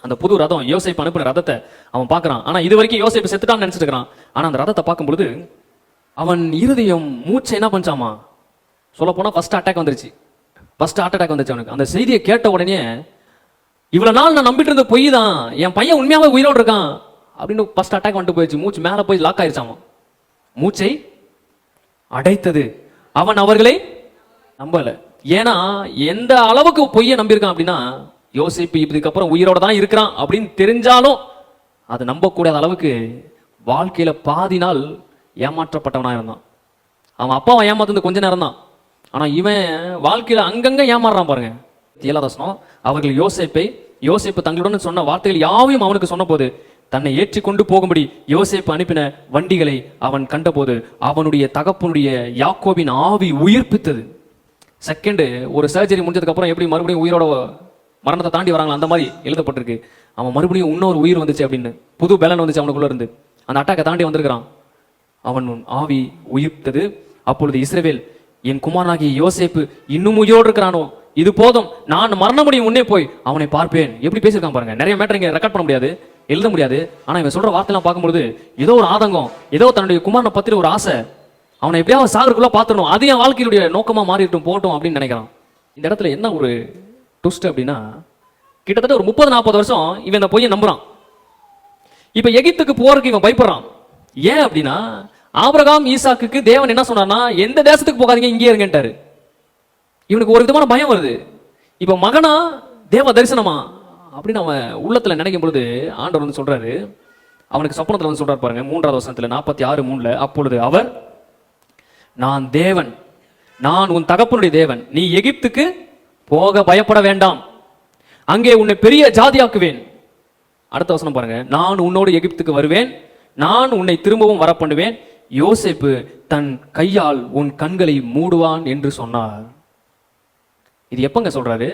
[SPEAKER 1] அந்த புது ரதம், யோசேப்பு அனுப்பின ரதத்தை அவன் பார்க்கறான். ஆனா இது வரைக்கும் யோசேப்பு செத்துட்டான்னு நினைச்சிட்டு இருக்கிறான். ஆனா அந்த ரதத்தை பார்க்கும் பொழுது அவன் இருதயம் மூச்சை என்ன பண்ணாமா, சொல்ல போனா ஃபர்ஸ்ட் அட்டாக் வந்துருச்சு. ஃபர்ஸ்ட் ஹார்ட் அட்டாக் வந்துச்சு அவனுக்கு. அந்த செய்தியை கேட்ட உடனே, இவ்வளவு நாள் நான் நம்பிட்டு இருந்த பொய் தான், என் பையன் உண்மையாவே உயிரோடு இருக்கான் அப்படின்னு ஃபர்ஸ்ட் அட்டாக் வந்துட்டு போயிடுச்சு. மூச்சு மேல போய் லாக் ஆயிருச்சாமா, மூச்சை அடைத்தது. அவன் அவர்களை நம்பல. ஏன்னா எந்த அளவுக்கு பொய்யை நம்பியிருக்கான் அப்படின்னா, யோசிப்பு இதுக்கப்புறம் உயிரோட தான் இருக்கிறான் அப்படின்னு தெரிஞ்சாலும் அதை நம்பக்கூடாத அளவுக்கு வாழ்க்கையில பாதி நாள் ஏமாற்றப்பட்டவனா இருந்தான். அவன் அப்பாவை ஏமாத்துறது கொஞ்ச நேரம் தான், ஆனா இவன் வாழ்க்கையில அங்கங்க ஏமாறுறான் பாருங்க. 7வது வசனம், அவர்கள் யோசேப்பு தங்களுடன் சொன்ன வார்த்தைகள் யாவையும் அவனுக்கு சொன்ன போது, தன்னை ஏற்றிக்கொண்டு போகும்படி யோசேப்பு அனுப்பின வண்டிகளை அவன் கண்டபோது அவனுடைய தகப்பனுடைய யாக்கோபின் ஆவி உயிர்ப்பித்தது. செகண்ட் ஒரு சர்ஜரி முடிஞ்சதுக்கு அப்புறம் எப்படி மறுபடியும் உயிரோட மரணத்தை தாண்டி வராங்களா, அந்த மாதிரி எழுதப்பட்டிருக்கு. அவன் மறுபடியும் இன்னொரு உயிர் வந்துச்சு அப்படின்னு, புது பலன் வந்துச்சு அவனுக்குள்ள இருந்து. அந்த அட்டாக்கை தாண்டி வந்திருக்கிறான். அவன் ஆவி உயிர்த்தது. அப்பொழுது இஸ்ரவேல், என் குமாரனாகிய யோசேப்பு இன்னும் உயிரோடு இருக்கிறானோ, இது போதும், நான் மரண முடியும் முன்னே போய் அவனை பார்ப்பேன். எப்படி பேசியிருக்கான் பாருங்க. நிறைய மேட்டர் இங்க ரெக்கார்ட் பண்ண முடியாது, எழுத முடியாது. ஆனா இவன் சொல்ற வார்த்தைலாம் பார்க்கும்போது ஏதோ ஒரு ஆதங்கம், ஏதோ தன்னுடைய குமாரனை பத்தி ஒரு ஆசை, அவனை எப்படியாவது சாகருக்குள்ள பார்த்துடணும், அது என் வாழ்க்கையுடைய நோக்கமா மாறிட்டும் போட்டும் அப்படின்னு நினைக்கிறான். இந்த இடத்துல என்ன ஒரு ட்விஸ்ட் அப்படின்னா, கிட்டத்தட்ட ஒரு 30-40 வருஷம் இவன் இந்த பொய்யை நம்புறான். இப்ப எகிப்துக்கு போறதுக்கு இவன் பயப்படுறான். ஏன் அப்படின்னா, ஆபிரகாம் ஈசாக்குக்கு தேவன் என்ன சொன்னார்னா, எந்த தேசத்துக்கு போகாதீங்க, இங்கே இருங்கன்ட்டாரு. இவனுக்கு ஒரு விதமான பயம் வருது. இப்ப மகனா தேவ தரிசனமா அப்படின்னு அவன் உள்ளத்துல நினைக்கும் பொழுது ஆண்டவர் வந்து சொல்றாரு, அவனுக்கு சொப்பனத்துல வந்து சொல்றாரு பாருங்க, 3வது வசனத்துல 46:3, அப்பொழுது அவர், நான் தேவன், நான் உன் தகப்பனுடைய தேவன், நீ எகிப்துக்கு போக பயப்பட வேண்டாம், அங்கே உன்னை பெரிய ஜாதியாக்குவேன். அடுத்த வசனம் பாருங்க, நான் உன்னோடு எகிப்துக்கு வருவேன், நான் உன்னை திரும்பவும் வர பண்ணுவேன், யோசேப்பு தன் கையால் உன் கண்களை மூடுவான் என்று சொன்னார். இது எப்பங்க சொல்றாரு?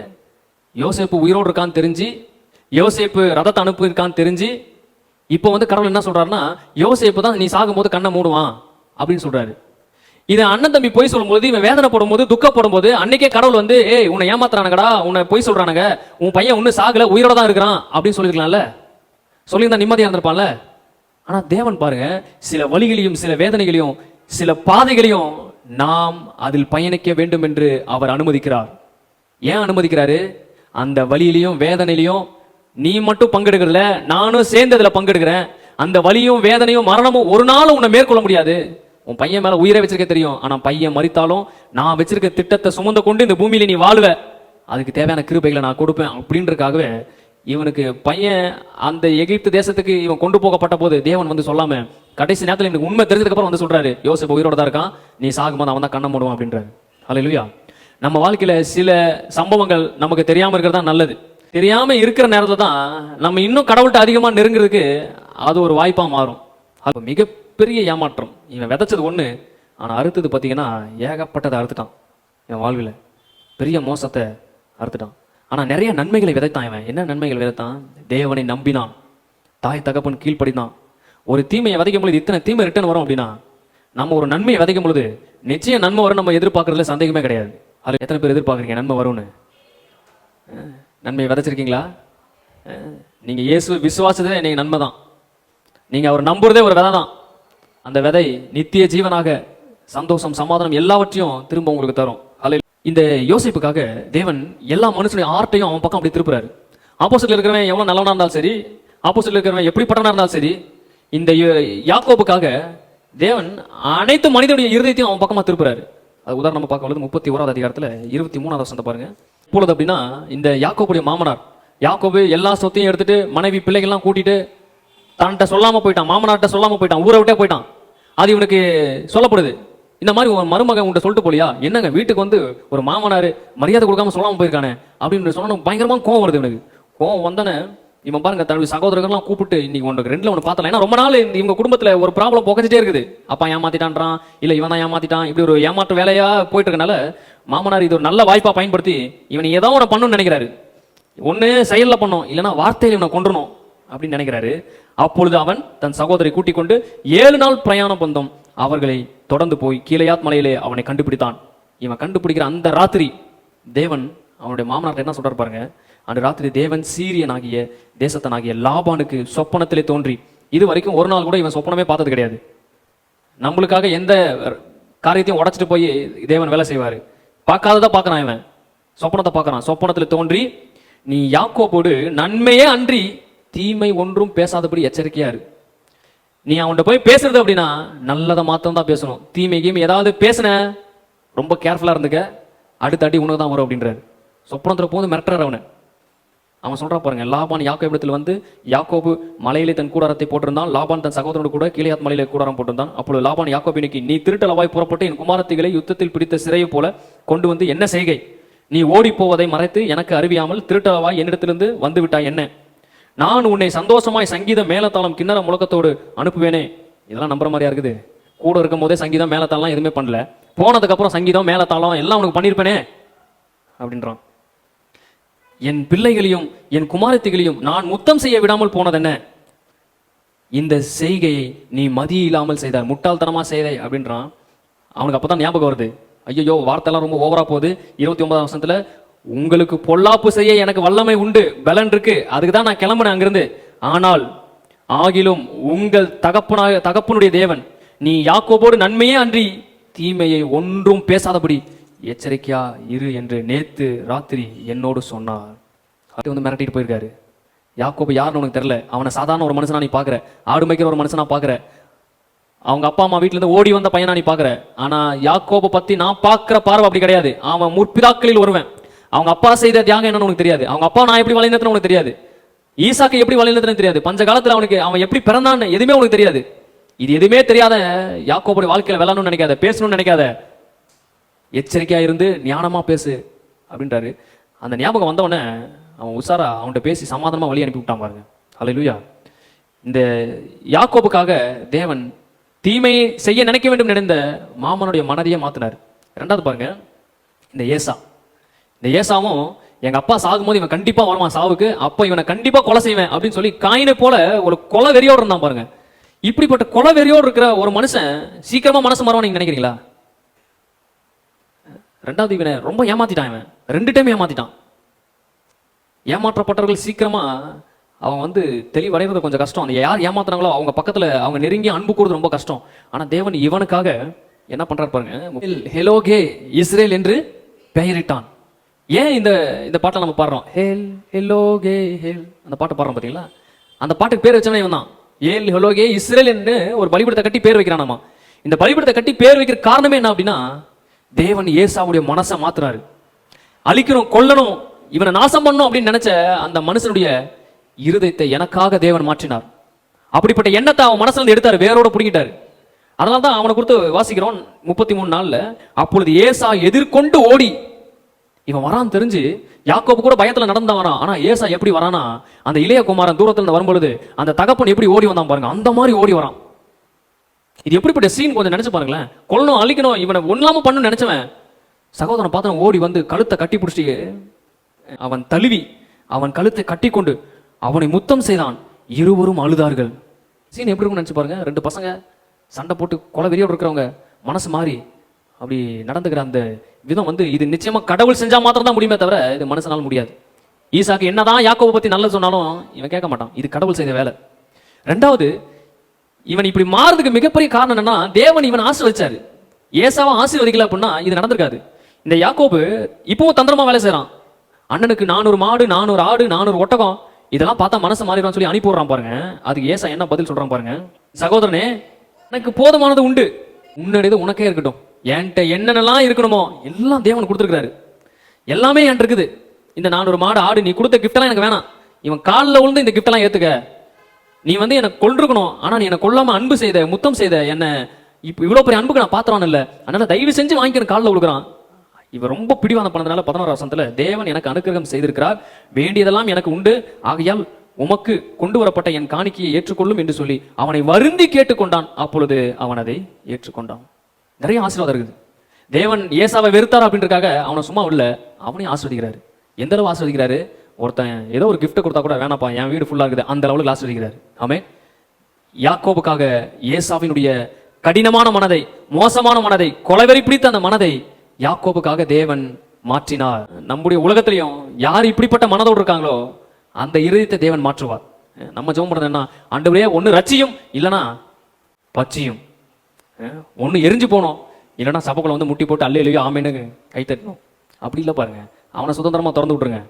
[SPEAKER 1] யோசேப்பு உயிரோடு இருக்கான்னு தெரிஞ்சு, யோசேப்பு ரதத்தை அனுப்பியிருக்கான்னு தெரிஞ்சு, இப்போ வந்து கடவுள் என்ன சொல்றாருன்னா, யோசேப்பு தான் நீ சாகும்போது கண்ணை மூடுவான் அப்படின்னு சொல்றாரு. இதை அண்ணன் தம்பி பொய் சொல்லும்போது, இவன் வேதனை போடும்போது, துக்கப்படும் போது, அன்னைக்கே கடவுள் வந்து, ஏய் உன்னை ஏமாத்துறானுங்கடா, உன்னை பொய் சொல்றானுங்க, உன் பையன் ஒன்னும் சாகல, உயிரோட தான் இருக்கிறான் அப்படின்னு சொல்லிருக்கலாம்ல, சொல்லியிருந்தா நிம்மதியா இருந்திருப்பான்ல. ஆனா தேவன் பாருங்க, சில வழிகளையும் சில வேதனைகளையும் சில பாதைகளையும் நாம் அதில் பயணிக்க வேண்டும் என்று அவர் அனுமதிக்கிறார். ஏன் அனுமதிக்கிறாரு? அந்த வழியிலையும் வேதனையிலையும் நீ மட்டும் பங்கெடுக்கிறதுல, நானும் சேர்ந்ததுல பங்கெடுக்கிறேன். அந்த வலியும் வேதனையும் மரணமும் ஒரு நாளும் உன்னை மேற்கொள்ள முடியாது. உன் பையன் மேல உயிரை வச்சிருக்க தெரியும், ஆனா பையன் மரித்தாலும் நான் வச்சிருக்க திட்டத்தை சுமந்து கொண்டு இந்த பூமியில நீ வாழுவ, அதுக்கு தேவையான கிருபைகளை நான் கொடுப்பேன் அப்படின்றதுக்காகவே இவனுக்கு பையன் அந்த எகிப்து தேசத்துக்கு இவன் கொண்டு போகப்பட்ட போது தேவன் வந்து சொல்லாம, கடைசி நேரத்தில் எனக்கு உண்மை தெரிஞ்சதுக்கு அப்புறம் வந்து சொல்றாரு, யோசேப்பு உயிரோட தான் இருக்கான், நீ சாகும்போது அவன் தான் கண்ணை மூடுவான் அப்படின்றாரு. ஹல்லேலூயா. நம்ம வாழ்க்கையில சில சம்பவங்கள் நமக்கு தெரியாம இருக்கிறது தான் நல்லது. தெரியாம இருக்கிற நேரத்துல தான் நம்ம இன்னும் கடவுள்கிட்ட அதிகமா நெருங்குறதுக்கு அது ஒரு வாய்ப்பா மாறும். அது மிகப்பெரிய ஏமாற்றம். இவன் விதைச்சது ஒண்ணு, ஆனா அறுத்தது பாத்தீங்கன்னா ஏகப்பட்டதை அறுத்துட்டான். என் வாழ்வில் பெரிய மோசத்தை அறுத்துட்டான். ஆனா நிறைய நன்மைகளை விதைத்தான். இவன் என்ன நன்மைகள் விதைத்தான்? தேவனை நம்பினான், தாய் தகப்பன் கீழ்ப்படினான். ஒரு தீமையை விதைக்கும் பொழுது இத்தனை தீமை ரிட்டர்ன் வரும் அப்படின்னா நம்ம ஒரு நன்மையை விதைக்கும் பொழுது நிச்சயம் நன்மை வரும் நம்ம எதிர்பார்க்கறதுல சந்தேகமே கிடையாது. அதில் எத்தனை பேர் எதிர்பார்க்குறீங்க நன்மை வரும்னு? நன்மையை விதைச்சிருக்கீங்களா? நீங்க இயேசு விசுவாசத்தே நீங்க நன்மை தான். நீங்க அவர் நம்புறதே ஒரு விதை தான். அந்த விதை நித்திய ஜீவனாக சந்தோஷம் சமாதானம் எல்லாவற்றையும் திரும்ப உங்களுக்கு தரும். இந்த யோசிப்புக்காக தேவன் எல்லா மனுஷனுடைய ஆர்ட்டையும் அவன் பக்கம் அப்படி திருப்புறாரு. ஆப்போசிட்ல இருக்கிறவன் எவ்வளவு நல்லவனா இருந்தாலும் சரி, ஆப்போசிட்ல இருக்கிறவன் எப்படிப்பட்டவனா இருந்தாலும் சரி, இந்த யாக்கோபுக்காக தேவன் அனைத்து மனிதனுடைய இருதயத்தையும் அவன் பக்கமா திருப்புறாரு. அது உதாரணம் நம்ம பார்க்க 31வது அதிகாரத்துல 23வது வசனத்தை பாருங்க. இப்பொழுது அப்படின்னா இந்த யாக்கோபுடைய மாமனார் யாக்கோபு எல்லா சொத்தையும் எடுத்துட்டு மனைவி பிள்ளைகள்லாம் கூட்டிட்டு தன்கிட்ட சொல்லாம போயிட்டான், மாமனார்ட்ட சொல்லாம போயிட்டான், ஊரை விட்டே போயிட்டான். அது இவனுக்கு சொல்லப்படுது. இந்த மாதிரி ஒரு மருமகன் உன்ட்ட சொல்லிட்டு போலியா, என்னங்க வீட்டுக்கு வந்து ஒரு மாமனார் மரியாதை கொடுக்காம சொல்லாம போயிருக்கானே அப்படின்னு சொன்ன பயங்கரமா கோவம் வருது இவனுக்கு. கோவம் வந்தானே இவன் பாருங்க தன்னுடைய சகோதரர்கள்லாம் கூப்பிட்டு இன்னைக்கு உனக்கு ரெண்டுல ஒன்று பார்த்தலாம். ஏன்னா ரொம்ப நாள் இவங்க குடும்பத்துல ஒரு ப்ராப்ளம் புகஞ்சிட்டே இருக்குது. அப்பா ஏமாத்திட்டான்றான், இல்ல இவன் தான் ஏமாத்திட்டான், இப்படி ஒரு ஏமாற்று வேலையா போயிட்டு இருக்கனால மாமனார் இது ஒரு நல்ல வாய்ப்பா பயன்படுத்தி இவனை ஏதோ ஒன்று பண்ணணும்னு நினைக்கிறாரு. ஒன்னு செயல்ல பண்ணும், இல்லைன்னா வார்த்தையில இவனை கொன்றணும் அப்படின்னு நினைக்கிறாரு. அப்பொழுது அவன் தன் சகோதரி கூட்டிக் கொண்டு 7 நாள் பிரயாணம் பந்தம் அவர்களை தொடர்ந்து போய் கீலேயாத் மலையிலே அவனை கண்டுபிடித்தான். இவன் கண்டுபிடிக்கிற அந்த ராத்திரி தேவன் அவனுடைய மாமனார் என்ன சொல்றாரு பாருங்க. அந்த ராத்திரி தேவன் சீரியனாகிய தேசத்தனாகிய லாபானுக்கு சொப்பனத்திலே தோன்றி, இது வரைக்கும் ஒரு நாள் கூட இவன் சொப்பனமே பார்த்தது கிடையாது. நம்மளுக்காக எந்த காரியத்தையும் உடைச்சிட்டு போய் தேவன் வேலை செய்வாரு, பார்க்காததான் பார்க்கறான். இவன் சொப்பனத்தை பார்க்கறான். சொப்பனத்தில் தோன்றி, நீ யாக்கோபோடு நன்மையே அன்றி தீமை ஒன்றும் பேசாதபடி எச்சரிக்கையா இரு. நீ அவன்கிட்ட போய் பேசுறது அப்படின்னா நல்லதை மாத்திரம் தான் பேசணும். தீமை கீமை ஏதாவது பேசுன ரொம்ப கேர்ஃபுல்லா இருந்துக்க, அடுத்த அடி உனக்கு தான் வரும் அப்படின்றாரு. சொப்பனத்துல போது மிரட்டுறாரு அவனை. அவன் சொல்றான் பாருங்க, லாபான் யாக்கோபிடத்தில் வந்து யாக்கோபு மலையிலே தன் கூடாரத்தை போட்டிருந்தான். லாபான் தன் சகோதரனோடு கூட கீலேயாத் மலையிலே கூடாரம் போட்டிருந்தான். அப்பொழுது லாபான் யாக்கோபினுக்கு, நீ திருட்டளவாய் புறப்பட்டு என் குமாரத்திகளை யுத்தத்தில் பிடித்த சிறையை போல கொண்டு வந்து என்ன செய்கை? நீ ஓடி போவதை மறைத்து எனக்கு அறிவியாமல் திருட்டளவாய் என்னிடத்திலிருந்து வந்து விட்டாய் என்ன? நான் உன்னை சந்தோஷமாய் சங்கீதம் மேலத்தாளம் கிண்ணற முழக்கத்தோடு அனுப்புவேனே. இதெல்லாம் நம்புற மாதிரியா இருக்குது? கூட இருக்கும் போதே சங்கீதம் மேலத்தாளம் எதுவுமே பண்ணல, போனதுக்கு அப்புறம் சங்கீதம் மேலத்தாளம் எல்லாம் உனக்கு பண்ணிருப்பேனே அப்படின்றான். என் பிள்ளைகளையும் என் குமாரத்திகளையும் நான் முத்தம் செய்ய விடாமல் போனதென்ன? இந்த செய்கையை நீ மதி இல்லாமல் செய்தார், முட்டாள்தனமா செய்தே அப்படின்றான். அவனுக்கு அப்பதான் ஞாபகம் வருது, ஐயோ வார்த்தைலாம் ரொம்ப ஓவரா போகுது. 29வது வசனத்துல, உங்களுக்கு பொல்லாப்பு செய்ய எனக்கு வல்லமை உண்டு, பலன் இருக்கு, அதுக்கு தான் நான் கிளம்பினேன் அங்கிருந்து. ஆனால் ஆகிலும் உங்கள் தகப்பனுடைய தேவன் நீ யாக்கோபோடு நன்மையே அன்றி தீமையை ஒன்றும் பேசாதபடி எச்சரிக்கையா இரு என்று நேத்து ராத்திரி என்னோடு சொன்னார். அது வந்து மிரட்டிட்டு போயிருக்காரு. யாக்கோபு யாருன்னு உனக்கு தெரியல, அவனை சாதாரண ஒரு மனுஷனா நீ பாக்குற, ஆடு மேய்க்கிற ஒரு மனுஷனா பாக்குற, அவங்க அப்பா அம்மா வீட்டுல இருந்து ஓடி வந்த பையனா நீ பாக்குற. ஆனா யாக்கோபை பத்தி நான் பாக்குற பார்வை அப்படி கிடையாது. அவன் முற்பிதாக்களில் ஒருவன். அவங்க அப்பா செய்த தியாகம் என்னன்னு உனக்கு தெரியாது. அவங்க அப்பா நான் எப்படி வழிநடத்தின உனக்கு தெரியாது. ஈசாக்கு எப்படி வழிநடத்தினு தெரியாது. பஞ்ச காலத்துல அவன் எப்படி பிறந்தான்னு எதுவுமே உனக்கு தெரியாது. இது எதுவுமே தெரியாத யாக்கோபுடைய வாழ்க்கையில விளையாடணும்னு நினைக்காத, பேசணும்னு நினைக்காத, எச்சரிக்கையா இருந்து ஞானமா பேசு அப்படின்றாரு. அந்த ஞாபகம் வந்தவொடனே அவன் உசாரா அவன்கிட்ட பேசி சமாதானமா வழி அனுப்பி விட்டான் பாருங்க. அல்லேலூயா. இந்த யாக்கோபுக்காக தேவன் தீமை செய்ய நினைக்க வேண்டும் நினைந்த மாமனுடைய மனதையே மாத்தினார். ரெண்டாவது பாருங்க, இந்த ஏசாவும் எங்க அப்பா சாகும்போது இவன் கண்டிப்பா வருவான் சாவுக்கு, அப்ப இவனை கண்டிப்பா கொலை செய்வேன் அப்படின்னு சொல்லி காயினை போல ஒரு கொலை வெறியோடு இருந்தான் பாருங்க. இப்படிப்பட்ட கொலை வெறியோடு இருக்கிற ஒரு மனுஷன் சீக்கிரமா மனசு மாறுவான் நீங்க நினைக்கிறீங்களா? ரெண்டாவது இவனை ரொம்ப ஏமாத்திட்டான். இவன் 2 டைம் ஏமாத்திட்டான். ஏமாற்றப்பட்டவர்கள் சீக்கிரமா அவன் வந்து தெளிவடைகிறது கொஞ்சம் கஷ்டம். அந்த யார் ஏமாத்துறாங்களோ அவங்க பக்கத்துல அவங்க நெருங்கி அன்பு கூடுறது ரொம்ப கஷ்டம். ஆனா தேவன் இவனுக்காக என்ன பண்றாரு பாருங்க, ஹெலோகே இஸ்ரேல் என்று பெயரிட்டான். ஏன் இந்த பாட்டை நம்ம பாடுறோம், ஹேல் ஹெலோகே ஹேல், அந்த பாட்டை பாடுறோம் பாத்தீங்களா? அந்த பாட்டுக்கு பேர் வச்சவனே இவன் தான். ஏல் ஹெலோகே இஸ்ரேல் என்று ஒரு பலிபீடத்தை கட்டி பேர் வைக்கிறானாமா. இந்த பலிபீடத்தை கட்டி பேர் வைக்கிற காரணமே என்ன அப்படின்னா, தேவன் ஏசாவுடைய மனசை மாத்துறாரு. அழிக்கணும், கொல்லணும், இவனை நாசம் பண்ணணும் அப்படின்னு நினைச்ச அந்த மனுஷனுடைய இருதயத்தை எனக்காக தேவன் மாற்றினார். அப்படிப்பட்ட எண்ணத்தை அவன் மனசுல இருந்து எடுத்தாரு, வேரோட பிடிக்கிட்டாரு. அதனால்தான் அவனை கொடுத்து வாசிக்கிறோம் 33 நாள்ல. அப்பொழுது ஏசா எதிர்கொண்டு ஓடி, இவன் வரான்னு தெரிஞ்சு யாக்கோபு கூட பயத்துல நடந்தா வரான். ஆனா ஏசா எப்படி வரானா, அந்த இளைய குமாரன் தூரத்துல இருந்து வரும்பொழுது அந்த தகப்பன் எப்படி ஓடி வந்தான் பாருங்க, அந்த மாதிரி ஓடி வரான். இது எப்படிப்பட்ட சீன் கொஞ்சம் நினைச்சு பாருங்களேன். கொல்லணும், அழிக்கணும், இவனை ஒண்ணாம பண்ணு நினைச்சவன் சகோதரன் பார்த்து ஓடி வந்து கழுத்தை கட்டி பிடிச்சி அவன் தழுவி அவன் கழுத்தை கட்டி கொண்டு அவனை முத்தம் செய்தான். இருவரும் அழுதார்கள். சீன் எப்படி இருக்கும்னு நினைச்சு பாருங்க. 2 பசங்க சண்டை போட்டு கொலை வெறியோடு இருக்கிறவங்க மனசு மாறி அப்படி நடந்துக்கிற அந்த விதம் வந்து இது நிச்சயமா கடவுள் செஞ்சா மாத்திரம் தான் முடியுமே தவிர இது மனுஷனால முடியாது. ஈசாக்கு என்னதான் யாக்கோபை பத்தி நல்லது சொன்னாலும் இவன் கேட்க மாட்டான். இது கடவுள் செய்த வேலை. ரெண்டாவது, இவன் இப்படி மாறதுக்கு மிகப்பெரிய காரணம் என்னன்னா, தேவன் இவன் ஆசீர்வதிச்சாரு. ஏசாவை ஆசீர்வதிக்கல அப்படின்னா இது நடந்திருக்காது. இந்த யாக்கோபு இப்பவும் தந்திரமா வேலை செய்யறான். அண்ணனுக்கு 400 மாடு, 400 ஆடு, 400 ஒட்டகம், இதெல்லாம் பார்த்தா மனசு மாறிடும் சொல்லி அனுப்பி விடுறான் பாருங்க. அதுக்கு ஏசா என்ன பதில் சொல்றான் பாருங்க. சகோதரனே, எனக்கு போதுமானது உண்டு, உன்னுடையது உனக்கே இருக்கட்டும். என்கிட்ட என்னென்னலாம் இருக்கணுமோ எல்லாம் தேவன் கொடுத்துருக்காரு. எல்லாமே என்கிட்ட இருக்குது. இந்த 400 மாடு, ஆடு, நீ கொடுத்த கிஃப்ட் எல்லாம் எனக்கு வேணாம். இவன் காலில் விழுந்து இந்த கிஃப்ட் எல்லாம் ஏத்துக்க. நீ வந்து எனக்கு கொண்டிருக்கணும், ஆனா நீ எனக்கு கொல்லாம அன்பு செய்த, முத்தம் செய்த, என்ன இப்ப இவ்வளவு பெரிய அன்புக்கு நான் பாத்திரம் இல்ல, அதனால தயவு செஞ்சு வாங்கிக்க காலில் விழுகிறான். இவன் ரொம்ப பிடிவாதம் பண்ணதுனால 11ஆம் வசனத்துல தேவன் எனக்கு அனுக்கிரகம் செய்திருக்கிறார், வேண்டியதெல்லாம் எனக்கு உண்டு, ஆகையால் உமக்கு கொண்டு வரப்பட்ட என் காணிக்கையை ஏற்றுக்கொள்ளும் என்று சொல்லி அவனை வருந்தி கேட்டுக்கொண்டான். அப்பொழுது அவன் அதை ஏற்றுக்கொண்டான். நிறைய ஆசீர்வாதம் இருக்குது. தேவன் ஏசாவை வெறுத்தார் அப்படின்றதுக்காக அவனை சும்மா இல்ல, அவனையும் ஆஸ்வதிக்கிறாரு. எந்த அளவு ஆஸ்வதிக்கிறாரு? ஒருத்தன் ஏதோ ஒரு கிஃப்ட் கொடுத்தா கூட வேணாப்பா, என் வீடு ஃபுல்லா இருக்குது, அந்த அளவுக்கு ஆஸ்வதிக்கிறாரு. ஆமே, யாக்கோபுக்காக ஏசாவினுடைய கடினமான மனதை, மோசமான மனதை, கொலைவெறி பிடித்த அந்த மனதை யாக்கோபுக்காக தேவன் மாற்றினார். நம்முடைய உலகத்திலையும் யார் இப்படிப்பட்ட மனதோடு இருக்காங்களோ அந்த இருதயத்தை தேவன் மாற்றுவார். நம்ம ஜெபம் பண்றது என்ன? ஆண்டவரே, ஒன்னு ரட்சியும், இல்லைன்னா பச்சியும். ஒன்னு எரிஞ்சு போனோம், இல்லைன்னா சபைக்குள்ள வந்து முட்டி போட்டு அல்லையிலையோ ஆமேன்னு கை தட்டணும். அப்படி இல்லை பாருங்க. அவனை சுதந்திரமா திறந்து விட்டுருங்க.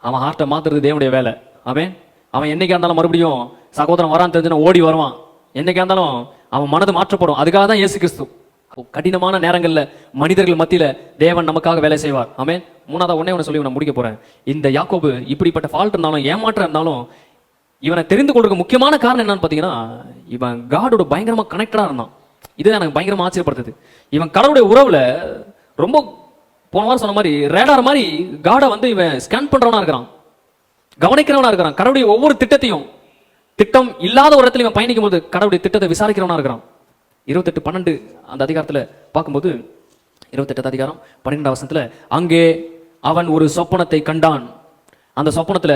[SPEAKER 1] அவன் ஹார்ட்டை மாத்துறது தேவனுடைய வேலை. அவன் என்னைக்கா இருந்தாலும் மறுபடியும் சகோதரன் வரான்னு தெரிஞ்சுன்னா ஓடி வருவான். என்னைக்கா இருந்தாலும் அவன் மனது மாற்றப்படும். அதுக்காக தான் இயேசு கிறிஸ்து கடினமான நேரங்கள்ல மனிதர்கள் மத்தியில தேவன் நமக்காக வேலை செய்வார். ஆமென். மூணாவது ஒண்ணே சொல்லி நான் முடிக்க போறேன். இந்த யாக்கோபு இப்படிப்பட்ட ஃபால்ட் இருந்தாலும், ஏமாற்றம் இருந்தாலும், இவனை தெரிந்து கொள்றதுக்கு முக்கியமான காரணம் என்னன்னு பாத்தீங்கன்னா, இவன் காடோட பயங்கரமா கனெக்டடா இருந்தான். இது எனக்கு பயங்கரமா ஆச்சரியப்படுத்துது. இவன் கடவுளுடைய உறவுல ரொம்ப, போன வாரம் சொன்ன மாதிரி ரேடார் மாதிரி காடை வந்து இவன் ஸ்கேன் பண்றவனா இருக்கிறான், கவனிக்கிறவனா இருக்கிறான். கடவுளுடைய ஒவ்வொரு திட்டத்தையும், திட்டம் இல்லாத ஒரு இடத்துல இவன் பயணிக்கும் போது கடவுளுடைய திட்டத்தை விசாரிக்கிறவனா இருக்கிறான். 28:12 அந்த அதிகாரத்துல பார்க்கும்போது, 28 அதிகாரம் 12ஆம் வசனத்துல, அங்கே அவன் ஒரு சொப்பனத்தை கண்டான். அந்த சொப்பனத்துல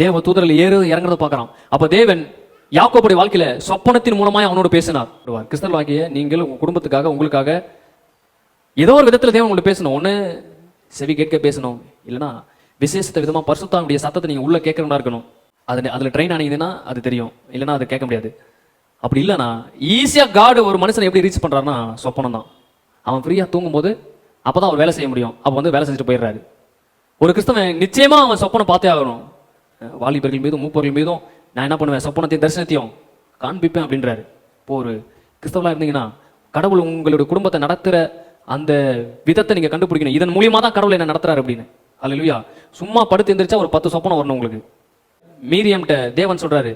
[SPEAKER 1] தேவ தூதர்கள் இறங்குறத பார்க்கறான். அப்ப தேவன் யாக்கோபுடைய வாழ்க்கையில சொப்பனத்தின் மூலமாய் அவனோடு பேசினார். கிறிஸ்தவ வாழ்க்கைய நீங்கள் உங்க குடும்பத்துக்காக, உங்களுக்காக ஏதோ ஒரு விதத்துல தேவன் உங்களுக்கு பேசணும். ஒண்ணு செவி கேட்க பேசணும், இல்லைன்னா விசேஷத்த விதமா பரிசுத்தாவுடைய சத்தத்தை நீங்க உள்ள கேட்கறவனா இருக்கணும். அதுல ட்ரெயின் ஆனீங்கன்னா அது தெரியும், இல்லைன்னா அதை கேட்க முடியாது. அப்படி இல்லைன்னா ஈஸியா காடு ஒரு மனுஷனை எப்படி ரீச் பண்றாருன்னா சொப்பனம் தான். அவன் ஃப்ரீயா தூங்கும் போது அப்பதான் அவர் வேலை செய்ய முடியும். அப்ப வந்து வேலை செஞ்சுட்டு போயிடுறாரு. ஒரு கிறிஸ்தவன் நிச்சயமா அவன் சொப்பனம் பார்த்தே ஆகணும். வாலிபர்கள் மீதும் மூப்பர்கள் மீதும் நான் என்ன பண்ணுவேன், சொப்பனத்தையும் தரிசனத்தையும் காண்பிப்பேன் அப்படின்றாரு. இப்போ ஒரு கிறிஸ்தவலா இருந்தீங்கன்னா கடவுள் உங்களுடைய குடும்பத்தை நடத்துற அந்த விதத்தை நீங்க கண்டுபிடிக்கணும். இதன் மூலியமா தான் கடவுள் என்ன நடத்துறாரு அப்படின்னு. அல்லேலூயா. சும்மா படுத்து எந்திரிச்சா ஒரு 10 சொப்பனம் வரணும் உங்களுக்கு. மீரியம்கிட்ட தேவன் சொல்றாரு,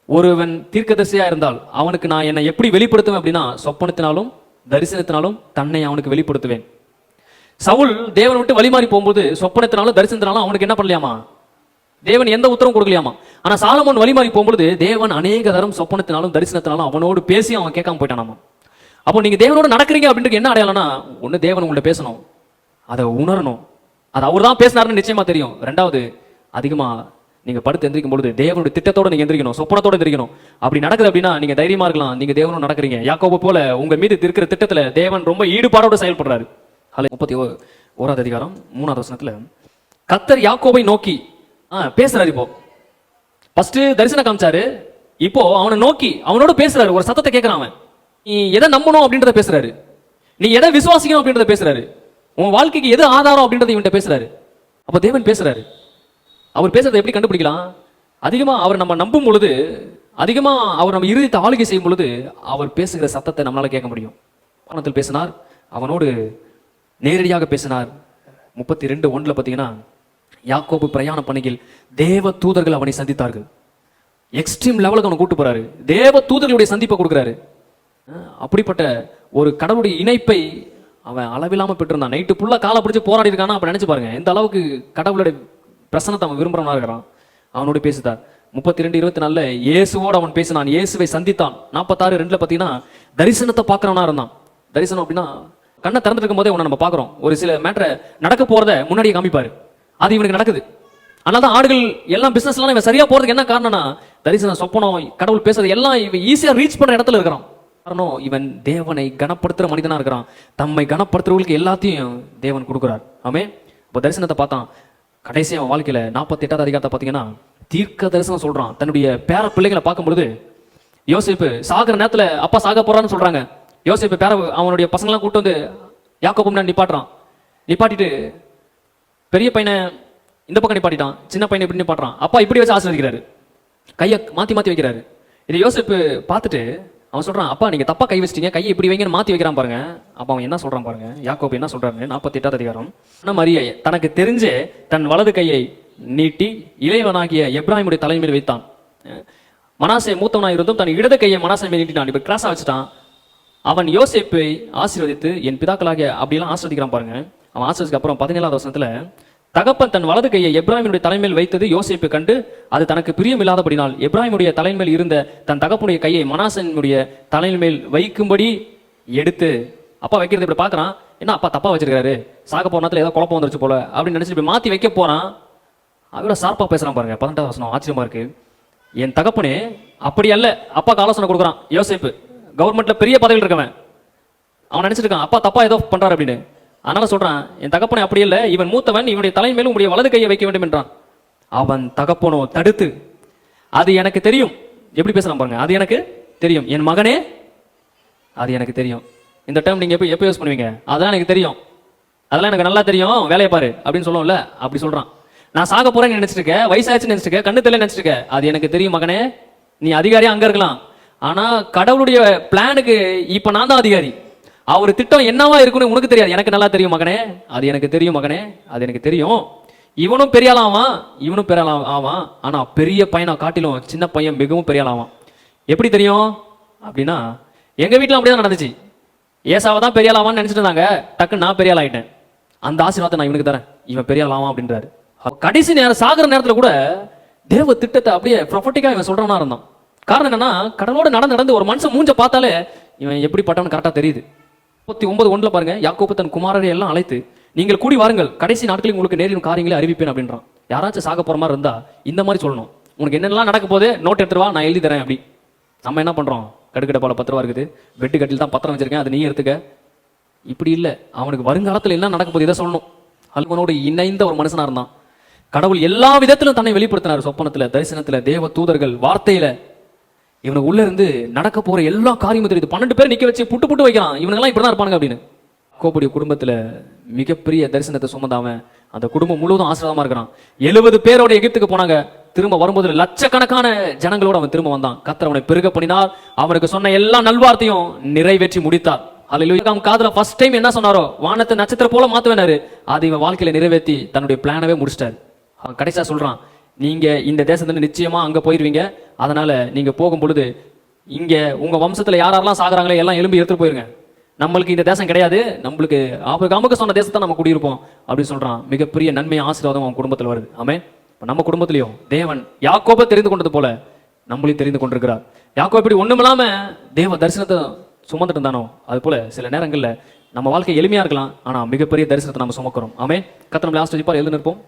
[SPEAKER 1] ஒருவன் தீர்க்கதரிசியா இருந்தால் அவனுக்கு நான் என்னை எப்படி வெளிப்படுத்துவேன் அப்படின்னா, சொப்பனத்தினாலும் தரிசனத்தினாலும் தன்னை அவனுக்கு வெளிப்படுத்துவேன். சவுல் தேவன் விட்டு வழிமாறி போகும்போது சொப்பனத்தினாலும் தரிசனத்தினாலும் அவனுக்கு என்ன பண்ணலையாமா, தேவன் எந்த உத்தரவும் கொடுக்கலையாமா. ஆனா சாலமோன் வழிமாறி போகும்போது தேவன் அநேக தரம் சொப்பனத்தினாலும் தரிசனத்தினாலும் அவனோடு பேசி அவன் கேட்காம போயிட்டானாமா. அப்போ நீங்க தேவனோட நடக்கிறீங்க அப்படின்றது என்ன அடையாளம்னா, ஒண்ணு தேவன் உங்கள்ட்ட பேசணும், அதை உணரணும், அது அவர் தான் பேசினாருன்னு நிச்சயமா தெரியும். ரெண்டாவது, அதிகமா நீங்க படுத்து எந்திரிக்கும் பொழுது தேவனுடைய திட்டத்தோட நீங்க எந்திரிக்கணும், சொப்பனத்தோட எந்திரிக்கணும். அப்படி நடக்குது அப்படின்னா நீங்க தைரியமா இருக்கலாம், நீங்க தேவனோட நடக்கிறீங்க. யாக்கோபு போல உங்க மீது இருக்கிற திட்டத்துல தேவன் ரொம்ப ஈடுபாடோட செயல்படுறாரு. 31 அதிகாரம் 3ஆவது வசனத்துல கர்த்தர் யாக்கோபை நோக்கி பேசுறாரு. இப்போ ஃபர்ஸ்ட் தரிசனம் காமிச்சாரு, இப்போ அவனை நோக்கி அவனோட பேசுறாரு. ஒரு சத்தத்தை கேட்கறான். அவன் நீ எதை நம்பணும் அப்படின்றத பேசுறாரு, நீ எதை விசுவாசிக்கணும் அப்படின்றத பேசுறாரு, உன் வாழ்க்கைக்கு எது ஆதாரம் அப்படின்றத இவன்ட்ட பேசுறாரு. அப்ப தேவன் பேசுறாரு. அவர் பேசுறதை எப்படி கண்டுபிடிக்கலாம்? அதிகமா அவர் நம்ம நம்பும் பொழுது, அதிகமா அவர் நம்ம இருதயத்தை ஆளுகை செய்யும் பொழுது அவர் பேசுகிற சத்தத்தை நம்மளால கேட்க முடியும். வானத்தில் பேசினார், அவனோடு நேரடியாக பேசினார். 32:1 பார்த்தீங்கன்னா, யாக்கோபு பிரயாண பணியில் தேவ தூதர்கள் அவனை சந்தித்தார்கள். எக்ஸ்ட்ரீம் லெவலுக்கு அவனை கூட்டு போறாரு. தேவ தூதர்களுடைய சந்திப்பை கொடுக்குறாரு. அப்படிப்பட்ட ஒரு கடவுளுடைய இணைப்பை அவன் அளவில்லாம பெற்றிருந்தான். நைட்டு ஃபுல்லா காலை பிடிச்சு போராடி இருக்கானா. அப்ப நினைச்சு பாருங்க எந்த அளவுக்கு கடவுளுடைய பிரசனத்தை அவன் விரும்புறவனா இருக்கிறான். அவனோட பேசிட்டார். 32:24 இயேசுவோடு அவன் பேசினான், இயேசுவை சந்தித்தான். 46:2 பார்த்தீங்கன்னா தரிசனத்தை பார்க்கறவனா இருந்தான். தரிசனம் அப்படின்னா கண்ணை திறந்துட்டு இருக்கும் போதே உன்னை நம்ம பார்க்குறோம். ஒரு சில மேட்டரை நடக்க போறத முன்னாடியே காமிப்பாரு, அது இவனுக்கு நடக்குது. அதனால தான் ஆடுகள் எல்லாம் பிசினஸ்லாம் இவன் சரியா போறதுக்கு என்ன காரணம்னா, தரிசனம், சொப்பனம், கடவுள் பேசுறது எல்லாம் இவன் ஈஸியா ரீச் பண்ற இடத்துல இருக்கிறான். காரணம் இவன் தேவனை கனப்படுத்துற மனிதனா இருக்கிறான். தம்மை கனப்படுத்துறவங்களுக்கு எல்லாத்தையும் தேவன் கொடுக்குறார். ஆமே. இப்போ தரிசனத்தை பார்த்தான். கடைசி அவன் வாழ்க்கையில 48வது அதிகாரத்தை பார்த்தீங்கன்னா தீர்க்க தரிசனம் சொல்றான். தன்னுடைய பேர பிள்ளைகளை பார்க்கும்பொழுது யோசேப்பு சாகிற நேரத்துல அப்பா சாக போறான்னு சொல்றாங்க. யோசேப்பு பேர அவனுடைய பசங்களாம் கூட்டு வந்து யாக்கோபு முன்னாடி நிப்பாட்டுறான். நிப்பாட்டிட்டு பெரிய பையனை இந்த பக்கம் நிப்பாட்டிட்டான், சின்ன பையனை இப்படி நிப்பாட்டுறான். அப்பா இப்படி வச்சு ஆசீர்வதிக்கிறாரு, கையை மாத்தி மாத்தி வைக்கிறாரு. இதை யோசேப்பு பார்த்துட்டு அவன் சொல்றான், அப்பா நீங்க தப்பா கை வச்சிட்டீங்க, கையை இப்படி வைங்கன்னு மாத்தி வைக்கிறான் பாருங்க. அப்ப அவன் என்ன சொல்றான் பாருங்க, யாக்கோபு என்ன சொல்றாரு 48வது அதிகாரம். மரியை தனக்கு தெரிஞ்சே தன் வலது கையை நீட்டி இளையவனாகிய எப்ராஹிமுடைய தலைமையில் வைத்தான். மனாசே மூத்தவனாக இருந்தும் தன் இடது கையை மனாசே மேல் நீட்டிட்டான். இப்ப கிராஸா வச்சுட்டான். அவன் யோசேப்பை ஆசீர்வதித்து என் பிதாக்களாகிய அப்படியெல்லாம் ஆசீர்வதிக்கிறான் பாருங்க. அவன் ஆசீர்வதிக்கு அப்புறம் 17வது வசனத்துல தகப்பன் தன் வலது கையை எப்ராஹிமுடைய தலைமையில் வைத்தது யோசேப்பு கண்டு அது தனக்கு பிரியமில்லாதபடினால் எப்ராஹிமுடைய தலைமையில் இருந்த தன் தகப்பனுடைய கையை மனாசனுடைய தலைமையில் வைக்கும்படி எடுத்து, அப்பா வைக்கிறது இப்படி பாக்குறான், என்ன அப்பா தப்பா வச்சிருக்காரு, சாக போற நேரத்துல ஏதோ குழப்பம் வந்துருச்சு போல அப்படின்னு நினைச்சிட்டு இப்படி மாத்தி வைக்க போறான். அவ்வளோ ஷார்ப்பா பேசுறான் பாருங்க. 18வது வசனம் ஆச்சரியமா இருக்கு. என் தகப்பனே அப்படி அல்ல, அப்பாக்கு ஆலோசனை கொடுக்குறான். யோசேப்பு கவர்மெண்ட்ல பெரிய பதவியில் இருக்கவன், அவன் நினைச்சிட்டு இருக்கான் அப்பா தப்பா ஏதோ பண்றாரு அப்படின்னு. அதனால சொல்றான், என் தகப்பனே அப்படி இல்லை, இவன் மூத்தவன், இவனுடைய தலைமையில் உங்களுடைய வலது கையை வைக்க வேண்டும் என்றான். அவன் தகப்பனோ தடுத்து, அது எனக்கு தெரியும். எப்படி பேசலாம் பாருங்க, அது எனக்கு தெரியும். என் மகனே அது எனக்கு தெரியும். இந்த டைம் நீங்க எப்போ யூஸ் பண்ணுவீங்க, அதெல்லாம் எனக்கு தெரியும், அதெல்லாம் எனக்கு நல்லா தெரியும், வேலையை பாரு அப்படின்னு சொல்லுவோம்ல, அப்படி சொல்றான். நான் சாக போறேன்னு நினைச்சிட்டு இருக்க, வயசாச்சுன்னு நினைச்சிட்டு இருக்க, கண்ணு தெரியல நினைச்சிட்டு இருக்க, அது எனக்கு தெரியும் மகனே. நீ அதிகாரியா அங்க இருக்கலாம், ஆனா கடவுளுடைய பிளானுக்கு இப்ப நான் தான் அதிகாரி. அவர் திட்டம் என்னவா இருக்குன்னு உனக்கு தெரியாது, எனக்கு நல்லா தெரியும் மகனே. அது எனக்கு தெரியும் மகனே, அது எனக்கு தெரியும். இவனும் பெரிய ஆளாவான், இவனும் பெரிய ஆவான். ஆனா பெரிய பையனை காட்டிலும் சின்ன பையன் மிகவும் பெரிய ஆளாவான். எப்படி தெரியும் அப்படின்னா, எங்க வீட்டுல அப்படிதான் நடந்துச்சு. ஏசாவை தான் பெரிய ஆளாவான்னு நினைச்சிட்டு இருந்தாங்க, டக்குன்னு நான் பெரிய ஆளாயிட்டேன். அந்த ஆசீர்வாதத்தை நான் இவனுக்கு தரேன், இவன் பெரிய ஆளாவான் அப்படின்றாரு. கடைசி நேரம் சாகிற நேரத்துல கூட தேவ திட்டத்தை அப்படியே ப்ரொஃபட்டிக்கா இவன் சொல்றவனா இருந்தான். காரணம் என்னன்னா, கடலோட நடந்து ஒரு மனுஷன் மூஞ்ச பார்த்தாலே இவன் எப்படி பட்டவன் கரெக்டா தெரியுது. 39:1 பாருங்க, யாக்கோபு தன் குமாரரை எல்லாம் அழைத்து நீங்கள் கூடி வாருங்கள், கடைசி நாட்களில் உங்களுக்கு நேரிடும் காரியங்களை அறிவிப்பேன் அப்படின்றான். யாராச்சும் சாக போற மாதிரி இருந்தா இந்த மாதிரி சொல்லணும், உனக்கு என்னெல்லாம் நடக்க போது நோட் எடுத்துருவா, நான் எழுதி தரேன் அப்படி. நம்ம என்ன பண்றோம், கடுக்கடை பால 10 ரூபா இருக்குது, வெட்டு கட்டில் தான் பத்திரம் வச்சிருக்கேன், அது நீ எடுத்துக்க. இப்படி இல்லை, அவனுக்கு வருங்காலத்தில் என்ன நடக்க போது இதை சொல்லணும். அல்வனோடு இணைந்த ஒரு மனுஷனா இருந்தான். கடவுள் எல்லா விதத்திலும் தன்னை வெளிப்படுத்தினார். சொப்பனத்துல, தரிசனத்துல, தேவ தூதர்கள், வார்த்தையில. இவனுக்கு உள்ள இருந்து நடக்க போற எல்லா காரியமும் தெரியுது. 12 பேர் நிக்க வச்சு புட்டு வைக்கிறான், இவனுங்கெல்லாம் இப்படிதான் இருப்பானுங்க அப்படின்னு. யாக்கோபுடைய குடும்பத்துல மிகப்பெரிய தரிசனத்தை சுமந்தாவன் அந்த குடும்பம் முழுவதும் ஆசீர்வாதமா இருக்கிறான். 70 பேரோட எகிப்துக்கு போனாங்க. திரும்ப வரும்போது லட்சக்கணக்கான ஜனங்களோட அவன் திரும்ப வந்தான். கர்த்தர் அவனை பெருக பண்ணினார், அவனுக்கு சொன்ன எல்லா நல்வார்த்தையும் நிறைவேற்றி முடித்தார். அல்லேலூயா. காதுல ஃபர்ஸ்ட் டைம் என்ன சொன்னாரோ, வானத்தை நட்சத்திரம் போல மாத்துவேனாரு, அதை இவன் வாழ்க்கையில நிறைவேற்றி தன்னுடைய பிளானவே முடிச்சிட்டாரு. அவன் கடைசியா சொல்றான், நீங்க இந்த தேசத்துல நிச்சயமா அங்க போயிருவீங்க, அதனால நீங்க போகும் பொழுது இங்க உங்க வம்சத்துல யாரெல்லாம் சாகுறாங்களே எல்லாம் எலும்பி எடுத்துட்டு போயிருங்க, நம்மளுக்கு இந்த தேசம் கிடையாது, நம்மளுக்கு ஆபிரகாமுக்கு சொன்ன தேசத்தை நம்ம குடியிருப்போம் அப்படின்னு சொல்றான். மிகப்பெரிய நன்மை ஆசீர்வாதம் அவன் குடும்பத்தில் வருது. ஆமென். நம்ம குடும்பத்திலையும் தேவன் யாக்கோபை தெரிந்து கொண்டது போல நம்மளையும் தெரிந்து கொண்டிருக்கிறார். யாக்கோபு இப்படி ஒண்ணுமில்லாம தேவ தரிசனத்தை சுமந்துட்டு இருந்தானோ, அது போல சில நேரங்கள்ல நம்ம வாழ்க்கை எளிமையா இருக்கலாம், ஆனா மிகப்பெரிய தரிசனத்தை நம்ம சுமக்கிறோம். ஆமென். கர்த்தர் நம்மளை ஆசீர்வதிப்பார். எழுந்து நிற்போம்.